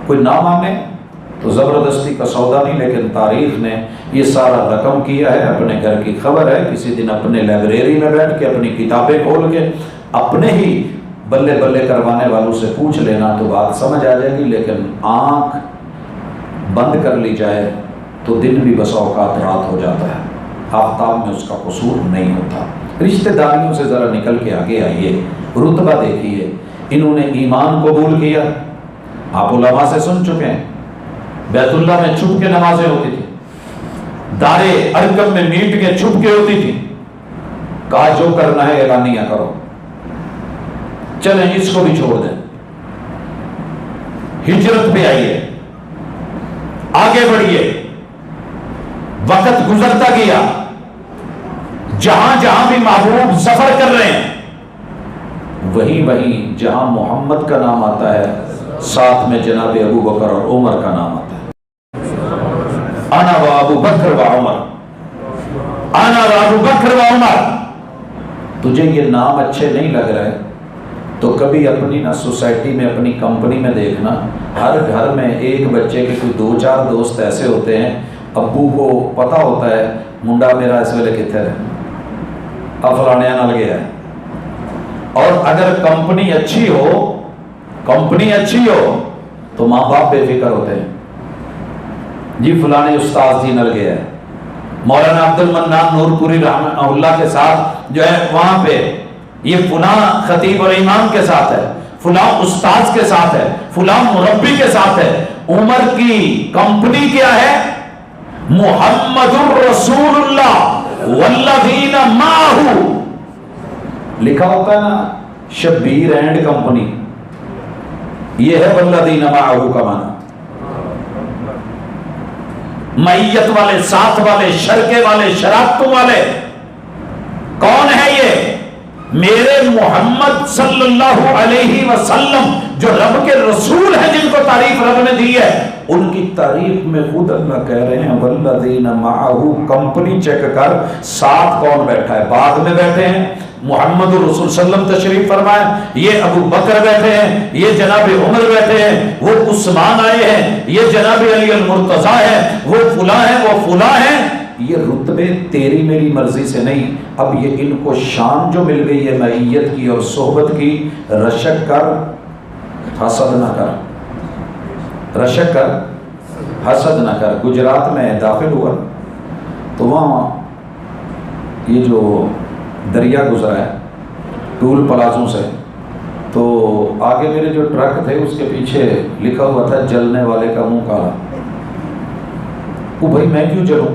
کوئی نہ مانے تو زبردستی کا سودا نہیں، لیکن تاریخ نے یہ سارا رقم کیا ہے، اپنے گھر کی خبر ہے، کسی دن اپنے لائبریری میں بیٹھ کے اپنی کتابیں کھول کے اپنے ہی بلے بلے کروانے والوں سے پوچھ لینا تو بات سمجھ آ جائے گی، لیکن آنکھ بند کر لی جائے تو دن بھی بسا اوقات رات ہو جاتا ہے، آفتاب میں اس کا قصور نہیں ہوتا۔ رشتہ داریوں سے ذرا نکل کے آگے آئیے، رتبہ دیکھیے، انہوں نے ایمان قبول کیا، آپ علماء سے سن چکے ہیں، بیت اللہ میں چھپ کے نمازیں ہوتی تھی، دار ارقم میں میٹ کے چھپ کے ہوتی تھی، کہا جو کرنا ہے اعلانیہ کرو، چلیں اس کو بھی چھوڑ دیں، ہجرت پہ آئیے، آگے بڑھیے، وقت گزرتا گیا، جہاں جہاں بھی محبوب سفر کر رہے ہیں، وہیں جہاں محمد کا نام آتا ہے ساتھ میں جناب ابو بکر اور عمر کا نام آتا ہے، انا و ابو بکر و عمر، انا و ابو بکر و عمر۔ تجھے یہ نام اچھے نہیں لگ رہے تو کبھی اپنی نہ سوسائٹی میں، اپنی کمپنی میں دیکھنا، ہر گھر میں ایک بچے کے کوئی 2-4 دوست ایسے ہوتے ہیں، ابو کو پتا ہوتا ہے منڈا میرا اس ویلے کتنے ہے، فلانے نال گیا ہے، اور اگر کمپنی اچھی ہو تو ماں باپ بے فکر ہوتے ہیں، جی فلانے استاذ جی نال گیا ہے، مولانا عبد المنان نور پوری رحمہ اللہ کے ساتھ جو ہے وہاں پہ، یہ فلاں خطیب اور امام کے ساتھ ہے، فلاں استاذ کے ساتھ ہے، فلاں مربی کے ساتھ ہے۔ عمر کی کمپنی کیا ہے؟ محمد الرسول اللہ والذین معہ، لکھا ہوتا ہے نا شبیر اینڈ کمپنی، یہ ہے والذین معہ کا معنی، معیت والے، ساتھ والے، شرکے والے، شراکتوں والے۔ کون ہے یہ؟ میرے محمد صلی اللہ علیہ وسلم جو رب کے رسول ہیں، جن کو تعریف رب نے دی ہے، ان کی تعریف میں خود اللہ کہہ رہے ہیں والذین معہ، کمپنی چیک کر، ساتھ کون بیٹھا ہے؟ بعد میں بیٹھے ہیں محمد رسول صلی اللہ علیہ وسلم تشریف فرمائے، یہ ابو بکر بیٹھے ہیں، یہ جناب عمر بیٹھے ہیں، وہ عثمان آئے ہیں، یہ جناب علی المرتضیٰ ہے، وہ فلاں ہیں، وہ فلاں ہیں۔ یہ رتبے تیری میری مرضی سے نہیں، اب یہ ان کو شان جو مل گئی ہے معیت کی اور صحبت کی، رشک کر حسد نہ کر، رشک کر حسد نہ کر۔ گجرات میں داخل ہوا تو وہاں یہ جو دریا گزرا ہے ٹول پلازوں سے، تو آگے میرے جو ٹرک تھے اس کے پیچھے لکھا ہوا تھا جلنے والے کا منہ کالا۔ وہ بھائی میں کیوں جلوں؟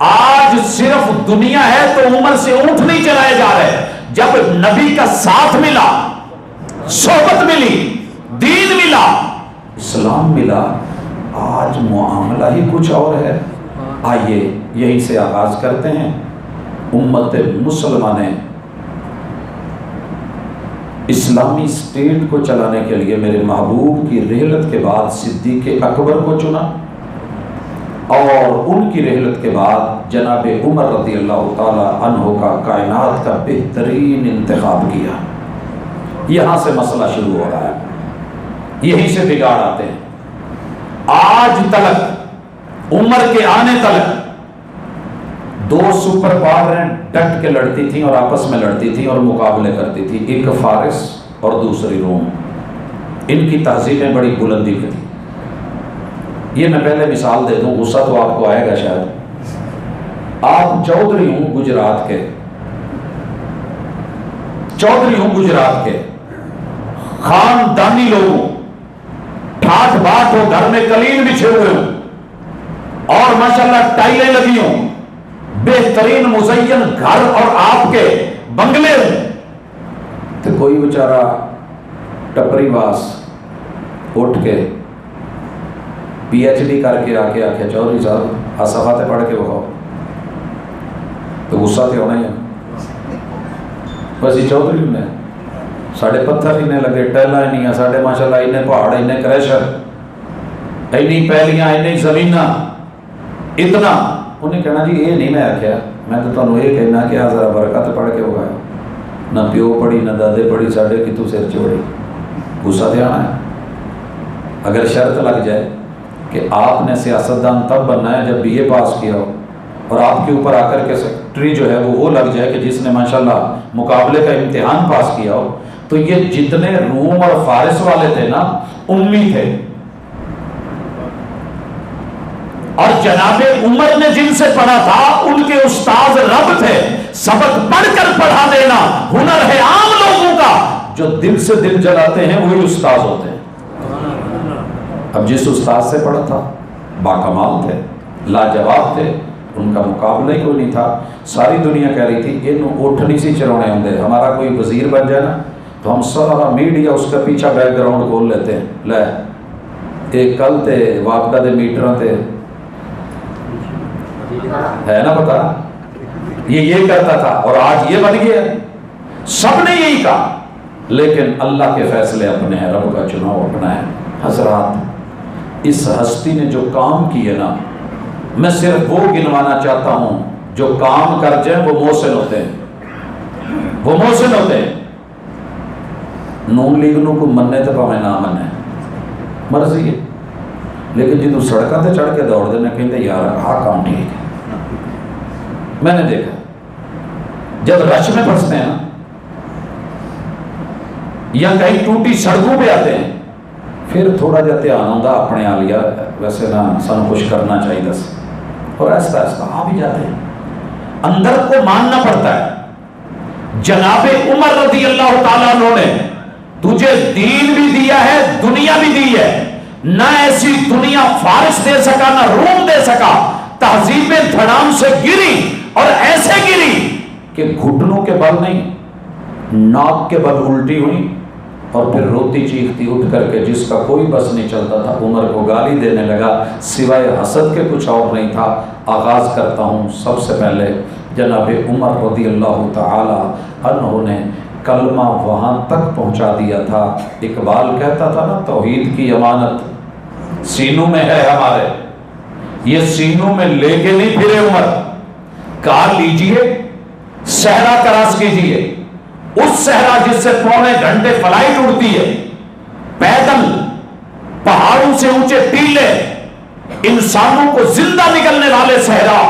آج صرف دنیا ہے تو عمر سے اونٹ نہیں چلائے جا رہے. جب نبی کا ساتھ ملا، صحبت ملی، دین ملا، اسلام ملا، آج معاملہ ہی کچھ اور ہے. آئیے یہیں سے آغاز کرتے ہیں. امت مسلمہ نے اسلامی اسٹیٹ کو چلانے کے لیے میرے محبوب کی رحلت کے بعد صدیق اکبر کو چنا، اور ان کی رحلت کے بعد جناب عمر رضی اللہ تعالی عنہ کا کائنات کا بہترین انتخاب کیا. یہاں سے مسئلہ شروع ہو رہا ہے، یہیں سے بگاڑ آتے ہیں. آج تلک، عمر کے آنے تلک، دو سپر پاور ڈٹ کے لڑتی تھیں اور آپس میں لڑتی تھیں اور مقابلے کرتی تھی. ایک فارس اور دوسری روم. ان کی تہذیبیں بڑی بلندی کی تھی. یہ میں پہلے مثال دے دوں، غصہ تو آپ کو آئے گا شاید. آپ چودھری ہوں گجرات کے، چودھری ہوں گجرات کے، خاندانی لوگ ہوں، ٹھاٹ باٹ ہو، گھر میں قلین بچھے ہوئے ہوں، اور ماشاءاللہ ٹائلیں لگی ہوں، بہترین مزین گھر اور آپ کے بنگلے ہوں، تو کوئی بیچارہ ٹپری باس اٹھ کے پی ایچ ڈی کر کے آ کے آخیا چودھری صاحب صفاتے پڑھ کے بخاؤ، تو غصہ تو ہونا ہی ہے. بس یہ چودھری نے ساڑھے پتھر ہی لگے، ٹہلا ہی نہیں ہے ساڑھے ماشاءاللہ، انہیں پہاڑ، انہیں کریشر، اینی پہلیاں، اینی زمینہ، اتنا. انہیں کہنا جی یہ نہیں میں آخیا، میں تو تمہیں یہ کہنا کہ آ ذرا برکت پڑھ کے ہوگا. نہ پیو پڑھی نہ دادے پڑھی، ساڑھے کی تو سر چوڑی. غصہ تو آنا ہے. اگر شرط لگ جائے کہ آپ نے سیاستدان تب بننا ہے جب بی اے پاس کیا ہو، اور آپ کے اوپر آ کر کے سیکرٹری جو ہے وہ لگ جائے کہ جس نے ماشاءاللہ مقابلے کا امتحان پاس کیا ہو، تو یہ جتنے روم اور فارس والے تھے نا، امی تھے. اور جناب عمر نے جن سے پڑھا تھا ان کے استاذ رب تھے. سبق پڑھ کر پڑھا دینا ہنر ہے عام لوگوں کا، جو دل سے دل جلاتے ہیں وہی استاذ ہوتے ہیں. اب جس استاد سے پڑھا تھا باکمال تھے، لاجواب تھے، ان کا مقابلہ ہی کوئی نہیں تھا. ساری دنیا کہہ رہی تھی ان اٹھنی سی چرونے ہوں گے، ہمارا کوئی وزیر بن جائے نا تو ہم سارا میڈیا اس کا پیچھا بیک گراؤنڈ کھول لیتے ہیں. لے ایک کل تھے واپڈا دے میٹر تھے، ہے نا پتا، یہ کرتا تھا اور آج یہ بن گیا. سب نے یہی کہا، لیکن اللہ کے فیصلے اپنے ہیں، رب کا چناؤ اپنا ہے. حضرات، اس ہستی نے جو کام کیے نا، میں صرف وہ گنوانا چاہتا ہوں جو کام کر جائیں وہ محسن ہوتے ہیں، وہ محسن ہوتے ہیں. نون لیگ نو کو مننے تو پاویں نہ مننے مرضی ہے، لیکن جدو سڑکوں تے چڑھ کے دوڑ دینا کہتے یار آہ کام ٹھیک ہے. میں نے دیکھا جب رش میں پھنستے ہیں نا، یا کہیں ٹوٹی سڑکوں پہ آتے ہیں، پھر تھوڑا جا دھیان آتا اپنے آلیا ویسے نہ سن کچھ کرنا چاہیے دس، اور ایسا ایسا آ بھی جاتے ہیں. اندر کو ماننا پڑتا ہے. جناب عمر رضی اللہ تعالیٰ عنہ نے تجھے دین بھی دیا ہے، دنیا بھی دی ہے. نہ ایسی دنیا فارس دے سکا نہ روم دے سکا. تہذیبیں دھڑام سے گری اور ایسے گری کہ گھٹنوں کے بل نہیں، ناک کے بل الٹی ہوئی، اور پھر روتی چیختی اٹھ کر کے جس کا کوئی بس نہیں چلتا تھا عمر کو گالی دینے لگا. سوائے حسد کے کچھ اور نہیں تھا. آغاز کرتا ہوں سب سے پہلے جناب عمر رضی اللہ تعالی عنہ نے کلمہ وہاں تک پہنچا دیا تھا. اقبال کہتا تھا نا، توحید کی امانت سینوں میں ہے ہمارے، یہ سینوں میں لے کے نہیں پھرے. عمر کار لیجئے، صحرا کراس کیجئے، اس صحرا جس سے پونے گھنٹے فلائٹ اڑتی ہے، پیدل پہاڑوں سے اونچے ٹیلے، انسانوں کو زندہ نکلنے والے صحرا،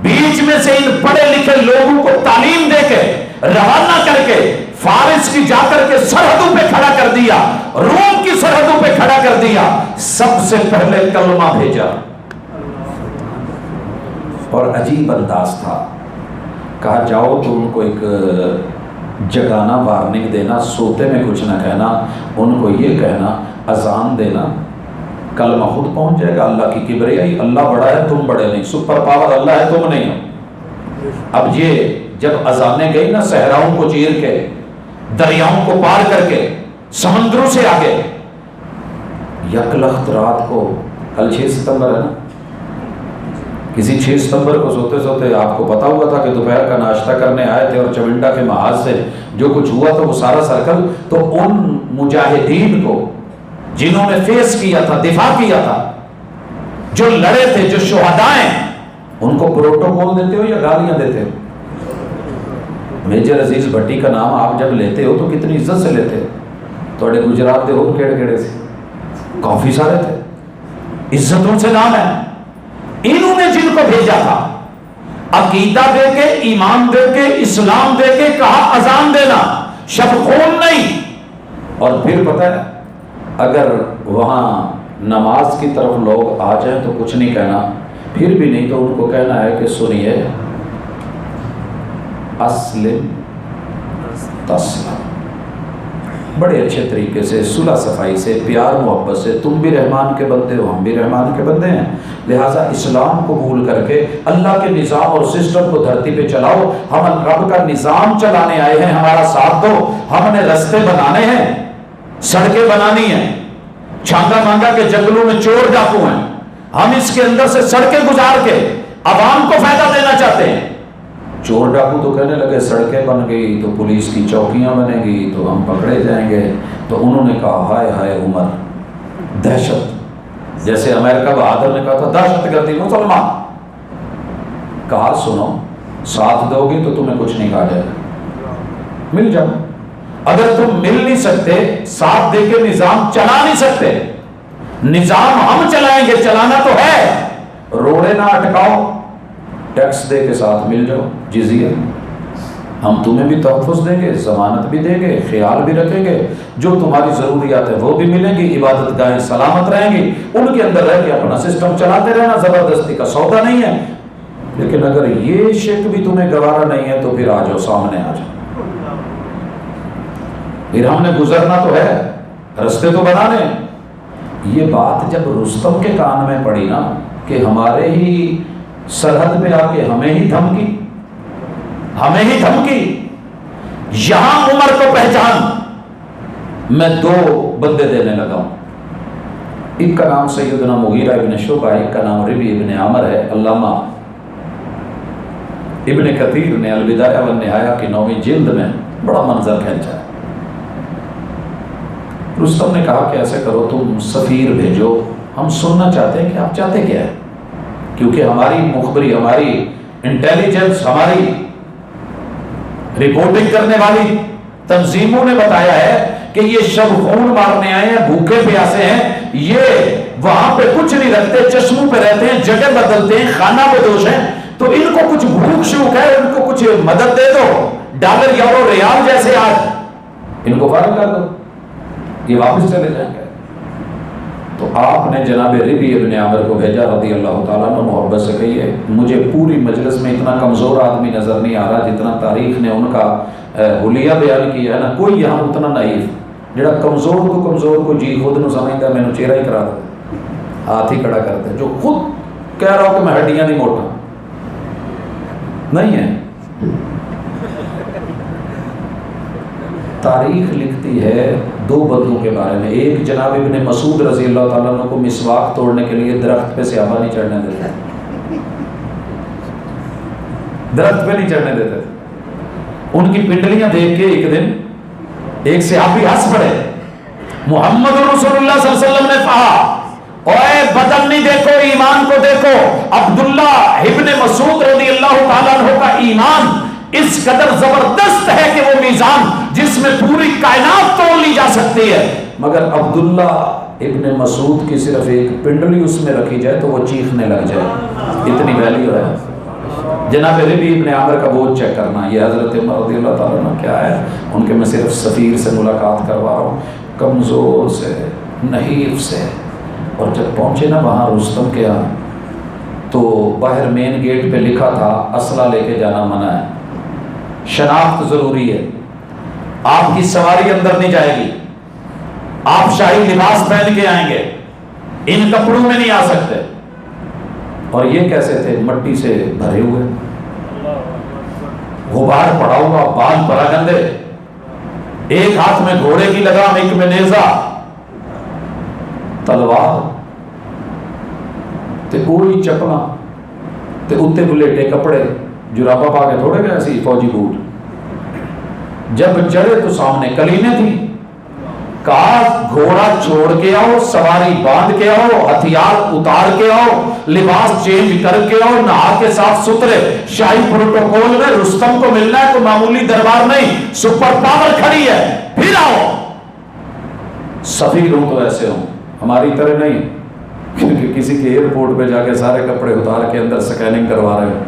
بیچ میں سے ان پڑھے لکھے لوگوں کو تعلیم دے کے روانہ کر کے فارس کی جا کر کے سرحدوں پہ کھڑا کر دیا، روم کی سرحدوں پہ کھڑا کر دیا. سب سے پہلے کلمہ بھیجا، اور عجیب انداز تھا. کہا جاؤ تو ان کو ایک جگانا، وارننگ دینا، سوتے میں کچھ نہ کہنا، ان کو یہ کہنا اذان دینا کلمہ خود پہنچ جائے گا. اللہ کی کبریائی، اللہ بڑا ہے تم بڑے نہیں، سپر پاور اللہ ہے تم نہیں ہو. اب یہ جب اذانیں گئی نا صحراؤں کو چیر کے، دریاؤں کو پار کر کے، سمندروں سے آگے، یک لخت رات کو، کل 6 ستمبر ہے نا، کسی 6 ستمبر کو سوتے سوتے آپ کو پتا ہوا تھا کہ دوپہر کا ناشتہ کرنے آئے تھے اور چونڈا کے محاذ سے جو کچھ ہوا تھا وہ سارا سرکل. تو ان مجاہدین کو جنہوں نے فیس کیا تھا، دفاع کیا تھا، جو لڑے تھے، جو شہداء ہیں، ان کو پروٹوکول دیتے ہو یا گالیاں دیتے ہو؟ میجر عزیز بھٹی کا نام آپ جب لیتے ہو تو کتنی عزت سے لیتے ہو. تھوڑے گجرات دے ہو کیڑے کیڑے سے کافی سارے تھے، عزتوں سے نام ہے. انہوں نے جن کو بھیجا تھا عقیدہ دے کے، ایمان دے کے، اسلام دے کے، کہا اذان دینا، شب خون نہیں. اور پھر پتہ ہے اگر وہاں نماز کی طرف لوگ آ جائیں تو کچھ نہیں کہنا، پھر بھی نہیں تو ان کو کہنا ہے کہ سنیے اسلم تسلم. بڑے اچھے طریقے سے، صلح صفائی سے، پیار محبت سے. تم بھی رحمان کے بندے ہو، ہم بھی رحمان کے بندے ہیں، لہٰذا اسلام قبول کر کے اللہ کے نظام اور سسٹم کو دھرتی پہ چلاؤ. ہم رب کا نظام چلانے آئے ہیں، ہمارا ساتھ دو. ہم نے رستے بنانے ہیں، سڑکیں بنانی ہیں. چھانگا مانگا کے جنگلوں میں چور ڈاکو ہیں، ہم اس کے اندر سے سڑکیں گزار کے عوام کو فائدہ دینا چاہتے ہیں. چور ڈاکو تو کہنے لگے سڑکیں بن گئی تو پولیس کی چوکیاں بنے گی تو ہم پکڑے جائیں گے. تو انہوں نے کہا ہائے ہائے عمر، دہشت، جیسے امریکہ بہادر نے کہا تھا دہشت گردی مسلمان. کہا سنو، ساتھ دو گے تو تمہیں کچھ نہیں کہا جائے گا، مل جاؤ. اگر تم مل نہیں سکتے، ساتھ دے کے نظام چلا نہیں سکتے، نظام ہم چلائیں گے، چلانا تو ہے، روڑے نہ اٹکاؤ، ٹیکس دے کے ساتھ مل جاؤ، جزیہ ہم تمہیں بھی تحفظ دیں گے، ضمانت بھی دیں گے، خیال بھی رکھیں گے، جو تمہاری ضروریات ہیں وہ بھی ملیں گی، عبادت گاہیں سلامت رہیں گی، ان کے اندر رہ کے اپنا سسٹم چلاتے رہنا. زبردستی کا سودا نہیں ہے. لیکن اگر یہ شک بھی تمہیں گوارا نہیں ہے تو پھر آ جاؤ، سامنے آ جاؤ. پھر ہم نے گزرنا تو ہے، رستے تو بنانے. یہ بات جب رستم کے کان میں پڑی نا کہ ہمارے ہی سرحد پہ آ کے ہمیں ہی دھمکی، ہمیں ہی دھمکی. یہاں عمر کو پہچان، میں 2 بندے دینے لگا ہوں. ایک کا نام سیدنا مغیرہ ابن شعبہ، ایک کا نام ربی ابن عامر ہے. علامہ ابن کثیر نے البدایہ والنہایہ کی 9ویں جلد میں بڑا منظر کھینچا ہے. رستم نے کہا کہ ایسے کرو، تم سفیر بھیجو، ہم سننا چاہتے ہیں کہ آپ چاہتے کیا ہے، کیونکہ ہماری مخبری، ہماری انٹیلیجنس، ہماری رپورٹنگ کرنے والی تنظیموں نے بتایا ہے کہ یہ شب خون مارنے آئے ہیں، بھوکے پیاسے ہیں، یہ وہاں پہ کچھ نہیں رکھتے، چشموں پہ رہتے ہیں، جگہ بدلتے ہیں، کھانا بدوش ہیں. تو ان کو کچھ بھوک شوک ہے، ان کو کچھ مدد دے دو، ڈالر یورو ریال جیسے آج ان کو فارغ کر دو، یہ واپس چلے جائیں گے. تو آپ نے جناب ربی ابن عامر کو بھیجا رضی اللہ تعالیٰ عنہ. محبت سے کہیے مجھے پوری مجلس میں اتنا کمزور آدمی نظر نہیں آ رہا جتنا تاریخ نے ان کا حلیہ بیان کیا ہے نا. کوئی یہاں اتنا نائف جڑا کمزور کو جی خود نو سمجھتا ہے، میں نے چہرہ ہی کرا دے، ہاتھ ہی کھڑا کرتا ہے، جو خود کہہ رہا ہوں کہ میں ہڈیاں نہیں موٹا نہیں ہے. تاریخ لکھتی ہے 2 بندوں کے بارے میں. ایک جناب ابن مسعود رضی اللہ تعالیٰ عنہ کو مسواک توڑنے کے لیے درخت پہ صحابہ نہیں چڑھنے دیتے، درخت پہ نہیں چڑھنے دیتے. ان کی پنڈلیاں دیکھ کے ایک دن ایک صحابی ہنس پڑے. محمد رسول اللہ صلی اللہ علیہ وسلم نے کہا اوے بدن نہیں دیکھو، ایمان کو دیکھو. عبداللہ ابن مسعود رضی اللہ تعالیٰ عنہ کا ایمان اس قدر زبردست ہے کہ وہ میزان جس میں پوری کائنات توڑ لی جا سکتی ہے، مگر عبداللہ ابن مسعود کی صرف ایک پنڈلی اس میں رکھی جائے تو وہ چیخنے لگ جائے، اتنی ویلیو ہے. جناب ربی ابن عامر کا بوجھ چیک کرنا. یہ حضرت عمر رضی اللہ تعالیٰ عنہ کیا ہے، ان کے میں صرف سفیر سے ملاقات کروا رہا ہوں، کمزور سے، نحیف سے. اور جب پہنچے نا وہاں رستم کے یہاں تو باہر مین گیٹ پہ لکھا تھا اسلحہ لے کے جانا منع ہے، شناخت ضروری ہے، آپ کی سواری اندر نہیں جائے گی، آپ شاہی لباس پہن کے آئیں گے. ان کپڑوں میں نہیں آ سکتے. اور یہ کیسے تھے؟ مٹی سے بھرے ہوئے، غبار پڑا ہوا، بال پراگندے، ایک ہاتھ میں گھوڑے کی لگام، ایک میں نیزہ، تلوار تے کوئی چپلا تے اتنے بلیٹے کپڑے، جرابہ پا کے تھوڑے گئے سی فوجی بوٹ. جب چڑھے تو سامنے کلینے تھی. کہا گھوڑا چھوڑ کے آؤ، سواری باندھ کے آؤ، ہتھیار اتار کے آؤ، لباس چینج کر کے آؤ، نہا کے صاف ستھرے. شاہی پروٹوکول میں رستم کو ملنا ہے تو معمولی دربار نہیں، سپر پاور کھڑی ہے، پھر آؤ. سفیر ہوں تو ایسے ہوں، ہماری طرح نہیں، کیونکہ کسی کے ایئرپورٹ پہ جا کے سارے کپڑے اتار کے اندر سکیننگ کروا رہے ہیں.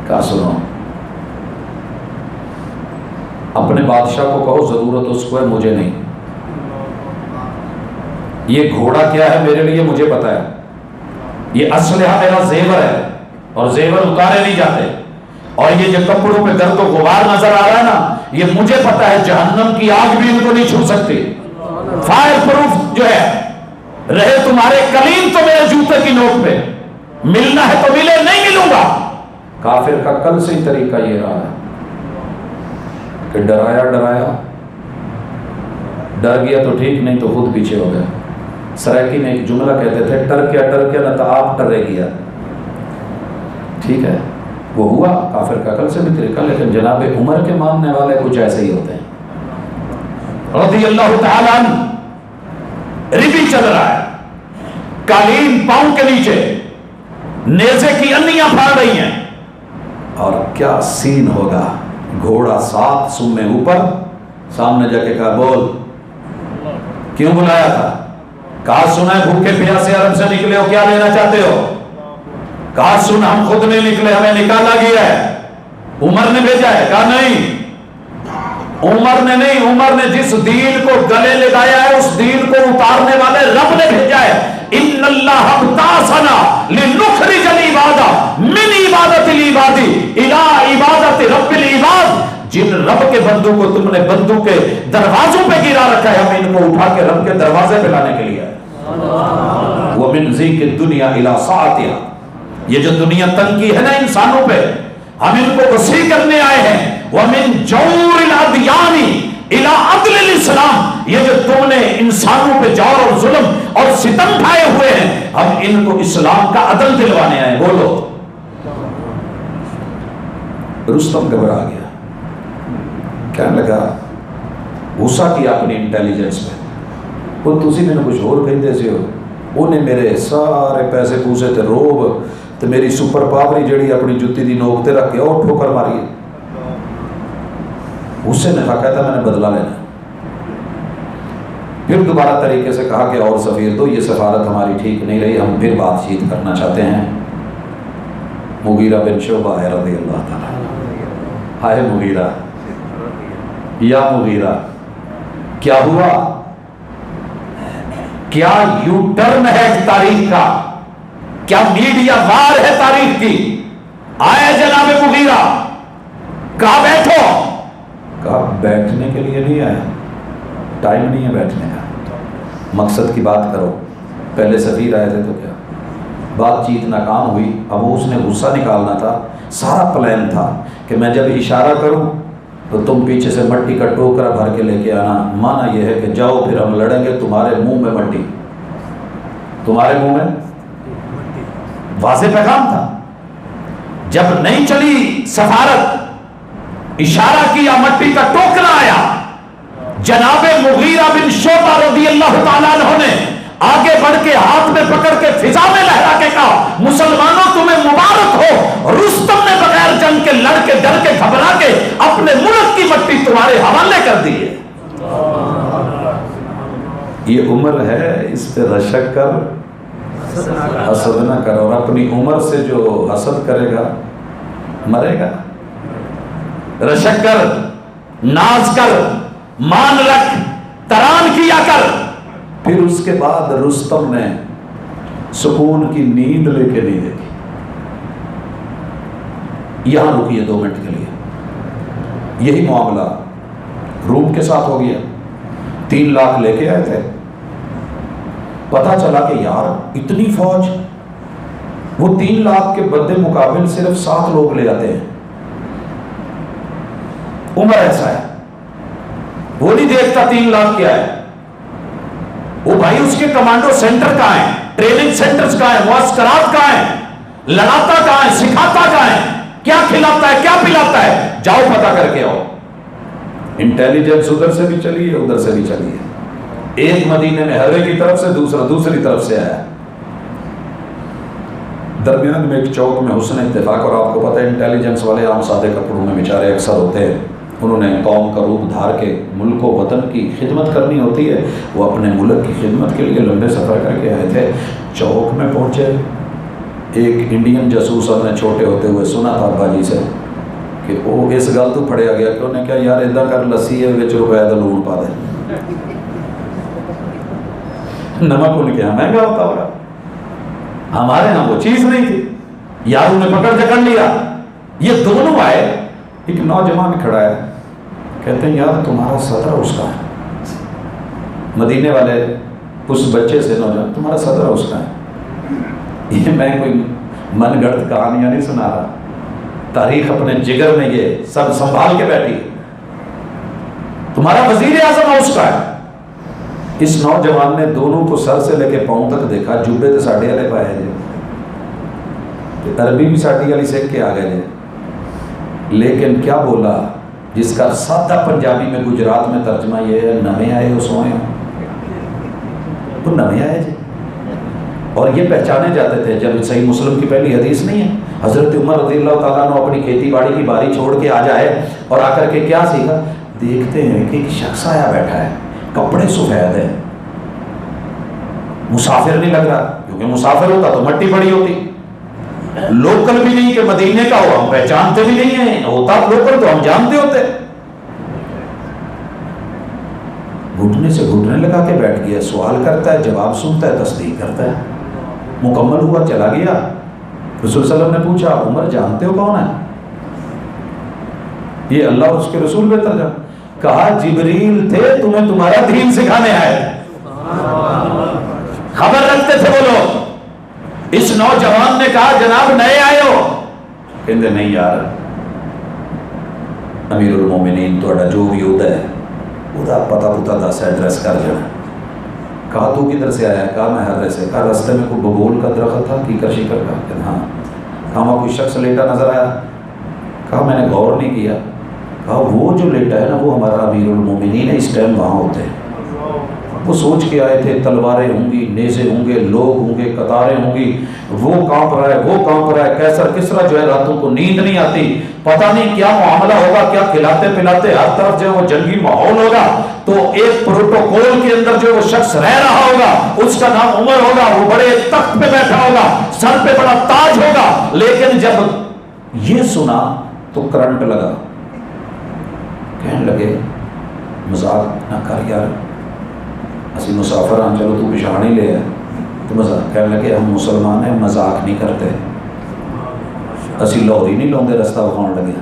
کہا سنو، اپنے بادشاہ کو کہو ضرورت اس کو ہے، مجھے نہیں. یہ گھوڑا کیا ہے میرے لیے مجھے پتا ہے، یہ اسلحہ میرا زیور ہے، اور زیور اتارے نہیں جاتے. اور یہ جو کپڑوں پہ گرد و غبار نظر آ رہا ہے نا، یہ مجھے پتا ہے جہنم کی آگ بھی ان کو نہیں چھو سکتی. فائر پروف جو ہے، رہے تمہارے کلیم تو میرے جوتے کی نوک پہ، ملنا ہے تو ملے، نہیں ملوں گا. کافر کا کل سے ہی طریقہ یہ رہا ہے کہ ڈرایا ڈر گیا تو ٹھیک، نہیں تو خود پیچھے ہو گیا. سرائکی میں ایک جملہ کہتے تھے، ٹر کیا نہ تو آپ ٹرے گیا. ٹھیک ہے، وہ ہوا کافر کا کل سے بھی طریقہ. لیکن جناب عمر کے ماننے والے کچھ ایسے ہی ہوتے ہیں رضی اللہ تعالیٰ عنہ. ربی چل رہا ہے، قالین پاؤں کے نیچے، نیزے کی انیاں پھاڑ رہی ہیں، اور کیا سین ہوگا. گھوڑا 7 سمیں اوپر، سامنے جا کے کہا بول، کیوں بلایا تھا؟ کہا سنا ہے بھوکے پیاسے عرب سے نکلے ہو، کیا لینا چاہتے ہو؟ کہا سن ہم خود نہیں نکلے، ہمیں نکالا گیا ہے، عمر نے بھیجا ہے. کہا نہیں، عمر نے نہیں، عمر نے جس دین کو گلے لگایا ہے اس دین کو اتارنے والے رب نے بھیجا ہے. ان اللہ ابتعثنا لنخرج العباد من عبادت العباد الى عبادت رب العباد. جن رب کے بندوں کو تم نے بندوں کے دروازوں پہ گرا رکھا ہے، ہم ان کو اٹھا کے رب کے دروازے پہ لانے کے لیے. ومن ذیک الدنیا الی ساعتها، یہ جو دنیا تنگی ہے نا انسانوں پہ، ہم ان کو وسیع کرنے آئے ہیں. ومن جور الادیان الی عدل الاسلام، یہ جو تم نے انسانوں پہ جور اور ظلم اور ستم ڈھائے ہوئے ہیں، ہم ان کو اسلام کا عدل دلوانے آئے. بولو. رستم گھبرا گیا، کہنے لگا، غصہ کیا اپنی انٹیلیجنس پہ، وہ تسی میں نے کچھ اور کہندے سے ہو، انہیں میرے سارے پیسے پوسے تھے روب تو میری سپر پاوری جڑی اپنی جتی دی نوک تے رکھ کے اور ٹھوکر ماری. اس سے نے کہا کہتا میں نے بدلہ لینا. پھر دوبارہ طریقے سے کہا کہ اور سفیر تو یہ سفارت ہماری ٹھیک نہیں رہی، ہم پھر بات چیت کرنا چاہتے ہیں. مغیرہ بن شعبہ ہے رضی اللہ تعالیٰ. ہائے مغیرہ، یا مغیرہ، کیا ہوا؟ کیا یو ٹرن ہے تاریخ کا؟ کیا میڈیا وار ہے تاریخ کی؟ آئے جناب مغیرہ، کہا بیٹھو. کہا بیٹھنے کے لیے نہیں آیا، ٹائم نہیں ہے بیٹھنے کا، مقصد کی بات کرو. پہلے سفیر آئے تھے تو کیا بات چیت ناکام ہوئی. اب اس نے غصہ نکالنا تھا. سارا پلان تھا کہ میں جب اشارہ کروں تو تم پیچھے سے مٹی کا ٹوکرا بھر کے لے کے آنا. مانا یہ ہے کہ جاؤ پھر ہم لڑیں گے، تمہارے منہ میں مٹی، تمہارے منہ میں. واضح پیغام تھا. جب نہیں چلی سفارت، اشارہ کیا، مٹی کا ٹوکرا آیا. جناب مغیرہ بن شعبہ رضی اللہ تعالیٰ عنہ نے آگے بڑھ کے ہاتھ میں پکڑ کے فضا میں لہرا کے کہا، مسلمانوں تمہیں مبارک ہو، رستم نے بغیر جنگ کے لڑ کے ڈر کے گھبرا کے اپنے ملک کی مٹی تمہارے حوالے کر دی ہے. یہ عمر ہے، اس پہ رشک کر، حسد نہ کر. اور اپنی عمر سے جو حسد کرے گا مرے گا. رشک کر، ناز کر، مان رکھ، تران کیا کر. پھر اس کے بعد رستم نے سکون کی نیند لے کے نہیں دیکھی. یہاں رکیے 2 منٹ کے لیے. یہی معاملہ روم کے ساتھ ہو گیا. 3 لاکھ لے کے آئے تھے، پتا چلا کہ یار اتنی فوج، وہ 3 لاکھ کے بدے مقابل صرف 7 لوگ لے آتے ہیں. عمر ایسا ہے، وہ نہیں دیکھتا 3 لاکھ کیا ہے. وہ بھائی اس کے کمانڈو سینٹر کہاں ہیں، ٹریننگ سینٹرز کہاں ہیں، معسکرات کہاں ہیں، لڑاتا کہاں ہے، سکھاتا کہاں ہے، کیا کھلاتا ہے، کیا پلاتا ہے، جاؤ پتا کر کے آؤ. انٹیلیجنس ادھر سے بھی چلی ہے ادھر سے بھی چلی ہے. ایک مدینے میں ہرے کی طرف سے، دوسرا دوسری طرف سے آیا. درمیان میں ایک چوک میں حسن اتفاق، اور آپ کو پتہ ہے انٹیلیجنس والے عام سادے کپڑوں میں بیچارے اکثر ہوتے ہیں، انہوں نے قوم کا روپ دھار کے ملک و وطن کی خدمت کرنی ہوتی ہے. وہ اپنے ملک کی خدمت کے لیے لمبے سفر کر کے آئے تھے. چوک میں پہنچے، ایک انڈین جاسوس ہم نے چھوٹے ہوتے ہوئے سنا تھا ابا جی سے کہ وہ اس گل تو پھڑیا گیا کہ انہیں کیا یار ادا کر لسی ہے وچ روپے دا لون پا دے. نمک ان کے یہاں مہنگا ہوتا ہوگا، ہمارے یہاں وہ چیز نہیں تھی. یار انہیں پکڑ کے کر لیا. یہ دونوں آئے، ایک نوجوان کھڑا ہے، کہتے ہیں یار تمہارا صدر اس کا ہے. مدینے والے اس بچے سے نوجوان، تمہارا صدر اس کا ہے. یہ میں کوئی من گڑت کہانیاں نہیں سنا رہا، تاریخ اپنے جگر میں یہ سب سنبھال کے بیٹھی. تمہارا وزیر اعظم اس کا ہے. اس نوجوان نے دونوں کو سر سے لے کے پاؤں تک دیکھا. جبے تو ساڑھے والے پائے جی، عربی بھی ساڑھی والی سیکھ کے آ گئے جی. لیکن کیا بولا جس کا سادہ پنجابی میں گجرات میں ترجمہ یہ ہے، نمے آئے ہو سوئے ہو. تو نمے آئے جی. اور یہ پہچانے جاتے تھے. جب صحیح مسلم کی پہلی حدیث نہیں ہے، حضرت عمر رضی اللہ تعالیٰ نے اپنی کھیتی باڑی کی باری چھوڑ کے آ جائے اور آ کر کے کیا سیکھا، دیکھتے ہیں کہ ایک شخص آیا بیٹھا ہے، کپڑے سفید ہیں، مسافر نہیں لگ رہا، کیونکہ مسافر ہوتا تو مٹی پڑی ہوتی. لوکل بھی نہیں کہ مدینے کا ہو، ہم پہچانتے بھی نہیں ہیں. ہوتا لوکل تو ہم جانتے ہوتے. گھٹنے سے گھٹنے لگا کے بیٹھ گیا. سوال کرتا ہے، جواب سنتا ہے، تصدیق کرتا ہے. مکمل ہوا، چلا گیا. رسول صلی اللہ علیہ وسلم نے پوچھا عمر جانتے ہو کون ہے؟ یہ اللہ اور اس کے رسول بہتر جان. کہا جبریل تھے، تمہیں تمہارا دین سکھانے آئے. خبر رکھتے تھے وہ لوگ. اس نوجوان نے کہا جناب نئے آئے ہو؟ کہتے نہیں یار، امیر المومنین تھوڑا جو بھی ہوتا ہے وہ پتا پتا دس ایڈریس کر جانا. کہا تو کدھر سے آیا؟ کہا میں ہرے سے. کہا رستے میں کوئی ببول کا درخت تھا کیکر شیکر کا؟ کہ ہاں. کہا وہاں کوئی شخص لیٹا نظر آیا؟ کہا میں نے غور نہیں کیا. کہا وہ جو لیٹا ہے نا وہ ہمارا امیر المومنین ہے، اس ٹائم وہاں ہوتے ہیں. وہ سوچ کے آئے تھے تلواریں ہوں گی، نیزے ہوں گے، لوگ ہوں گے، قطاریں ہوں گی. وہ کانپ رہا ہے، وہ کانپ رہا ہے. کیسر کسرا جو ہے راتوں کو نیند نہیں آتی، پتہ نہیں کیا معاملہ ہوگا، کیا کھلاتے پلاتے، ہر طرف جو ہے وہ جنگی ماحول ہوگا. تو ایک پروٹوکول کے اندر جو وہ شخص رہ رہا ہوگا اس کا نام عمر ہوگا. وہ بڑے تخت پہ بیٹھا ہوگا، سر پہ بڑا تاج ہوگا. لیکن جب یہ سنا تو کرنٹ لگا. کہنے لگے مذاق نہ کر یار، اسی مسافر ہاں، چلو تو پچھاڑ ہی لے ہے تو مذاق. کہنے لگے ہم مسلمان ہیں، مذاق نہیں کرتے. اسی لاہوری نہیں لاؤں رستہ بخان لگے.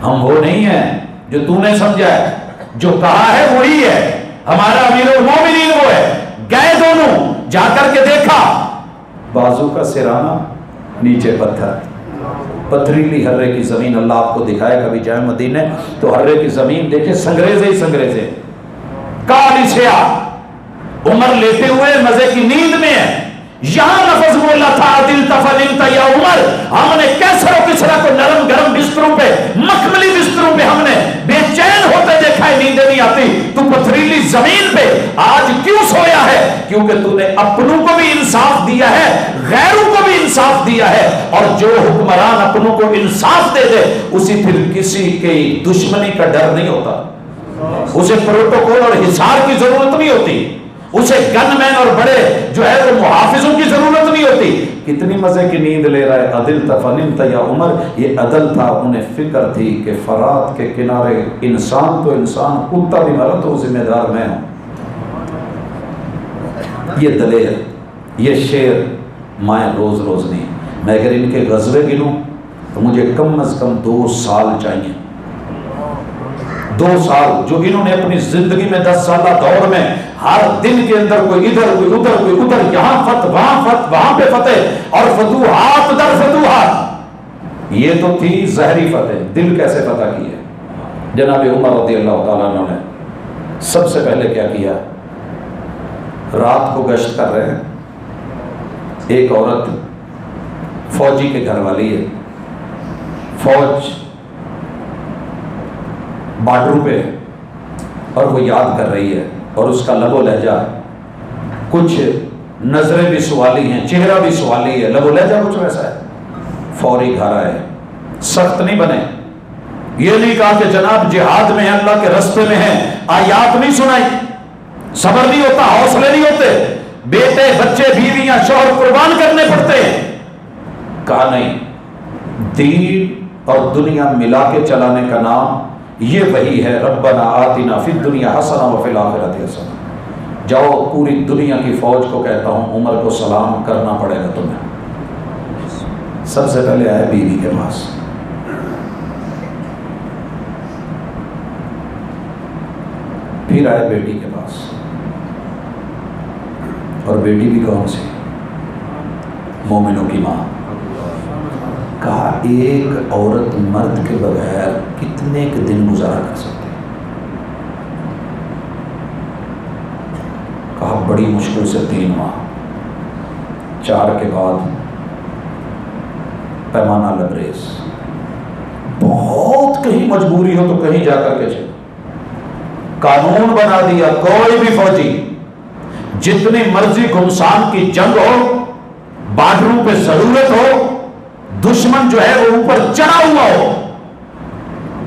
ہم وہ نہیں ہیں جو تو نے سمجھا ہے. جو کہا ہے وہی ہے. ہمارا امیر المومنین وہ ہے. گئے دونوں، جا کر کے دیکھا بازو کا سرانہ، نیچے پتھر، پتھریلی ہرے کی زمین. اللہ آپ کو دکھائے کبھی جائے مدینے تو ہرے کی زمین دیکھیں، سنگریزے ہی سنگریزے، کالی سیاہ. عمر لیتے ہوئے مزے کی نیند میں ہے. یہاں لفظ بولا تھا دل تفننت یا عمر. ہم نے کیسر و کسرا کو نرم گرم بستروں پہ، مخملی بستروں پہ ہم نے بے چین ہوتے دیکھا ہے، نیندیں نہیں آتی. تو پتھریلی زمین پہ آج کیوں سویا ہے؟ کیونکہ تو نے اپنوں کو بھی انصاف دیا ہے، غیروں کو بھی انصاف دیا ہے. اور جو حکمران اپنوں کو انصاف دے دے اسے پھر کسی کی دشمنی کا ڈر نہیں ہوتا. اسے پروٹوکول اور حصار کی ضرورت نہیں ہوتی. اسے گن مین اور بڑے جو ہے وہ محافظوں کی ضرورت نہیں ہوتی. کتنی مزے کی نیند لے رہا ہے. عدل تفننت یا عمر، یہ عدل تھا. انہیں فکر تھی کہ فرات کے کنارے انسان تو انسان، کتا بھی مرا تو ذمہ دار میں ہوں. یہ دلیر، یہ شیر میں روز روز نہیں. میں اگر ان کے غزوے گنوں تو مجھے کم از کم 2 سال چاہیے. 2 سال جو انہوں نے اپنی زندگی میں 10 سالہ دور میں ہر دن کے اندر کوئی ادھر کوئی ادھر کوئی ادھر، یہاں فتح وہاں پہ فتح اور فتوحات در فتوحات، یہ تو تھی ظاہری فتح۔ دل کیسے فتح کی ہے؟ جناب عمر رضی اللہ تعالیٰ عنہ نے سب سے پہلے کیا کیا؟ رات کو گشت کر رہے ہیں، ایک عورت فوجی کے گھر والی ہے، فوج بارڈر پہ اور وہ یاد کر رہی ہے، اور اس کا لب و لہجہ کچھ نظریں بھی سوالی ہیں، چہرہ بھی سوالی ہے، لب و لہجہ کچھ ویسا ہے۔ فوری گھر آئے، سخت نہیں بنے، یہ نہیں کہا کہ جناب جہاد میں ہیں، اللہ کے رستے میں ہیں، آیات نہیں سنائی، صبر نہیں ہوتا، حوصلے نہیں ہوتے، بیٹے بچے بیویاں شوہر قربان کرنے پڑتے ہیں۔ کہا نہیں، دین اور دنیا ملا کے چلانے کا نام یہ وہی ہے، ربنا آتنا فی الدنیا حسنہ وفی الآخرۃ حسنہ۔ جاؤ پوری دنیا کی فوج کو کہتا ہوں عمر کو سلام کرنا پڑے گا تمہیں۔ سب سے پہلے آئے بیوی کے پاس، پھر آئے بیٹی کے پاس، اور بیٹی بھی کون سی؟ مومنوں کی ماں۔ کہا ایک عورت مرد کے بغیر کتنے کے دن گزارا کر سکتی ہے؟ کہا بڑی مشکل سے 3 ماہ، 4 کے بعد پیمانہ لبریز، بہت کہیں مجبوری ہو تو کہیں جا کر کے چلو۔ قانون بنا دیا کوئی بھی فوجی جتنی مرضی گھمسان کی جنگ ہو، بارڈروں پہ ضرورت ہو، دشمن جو ہے وہ اوپر چڑھا ہوا ہو،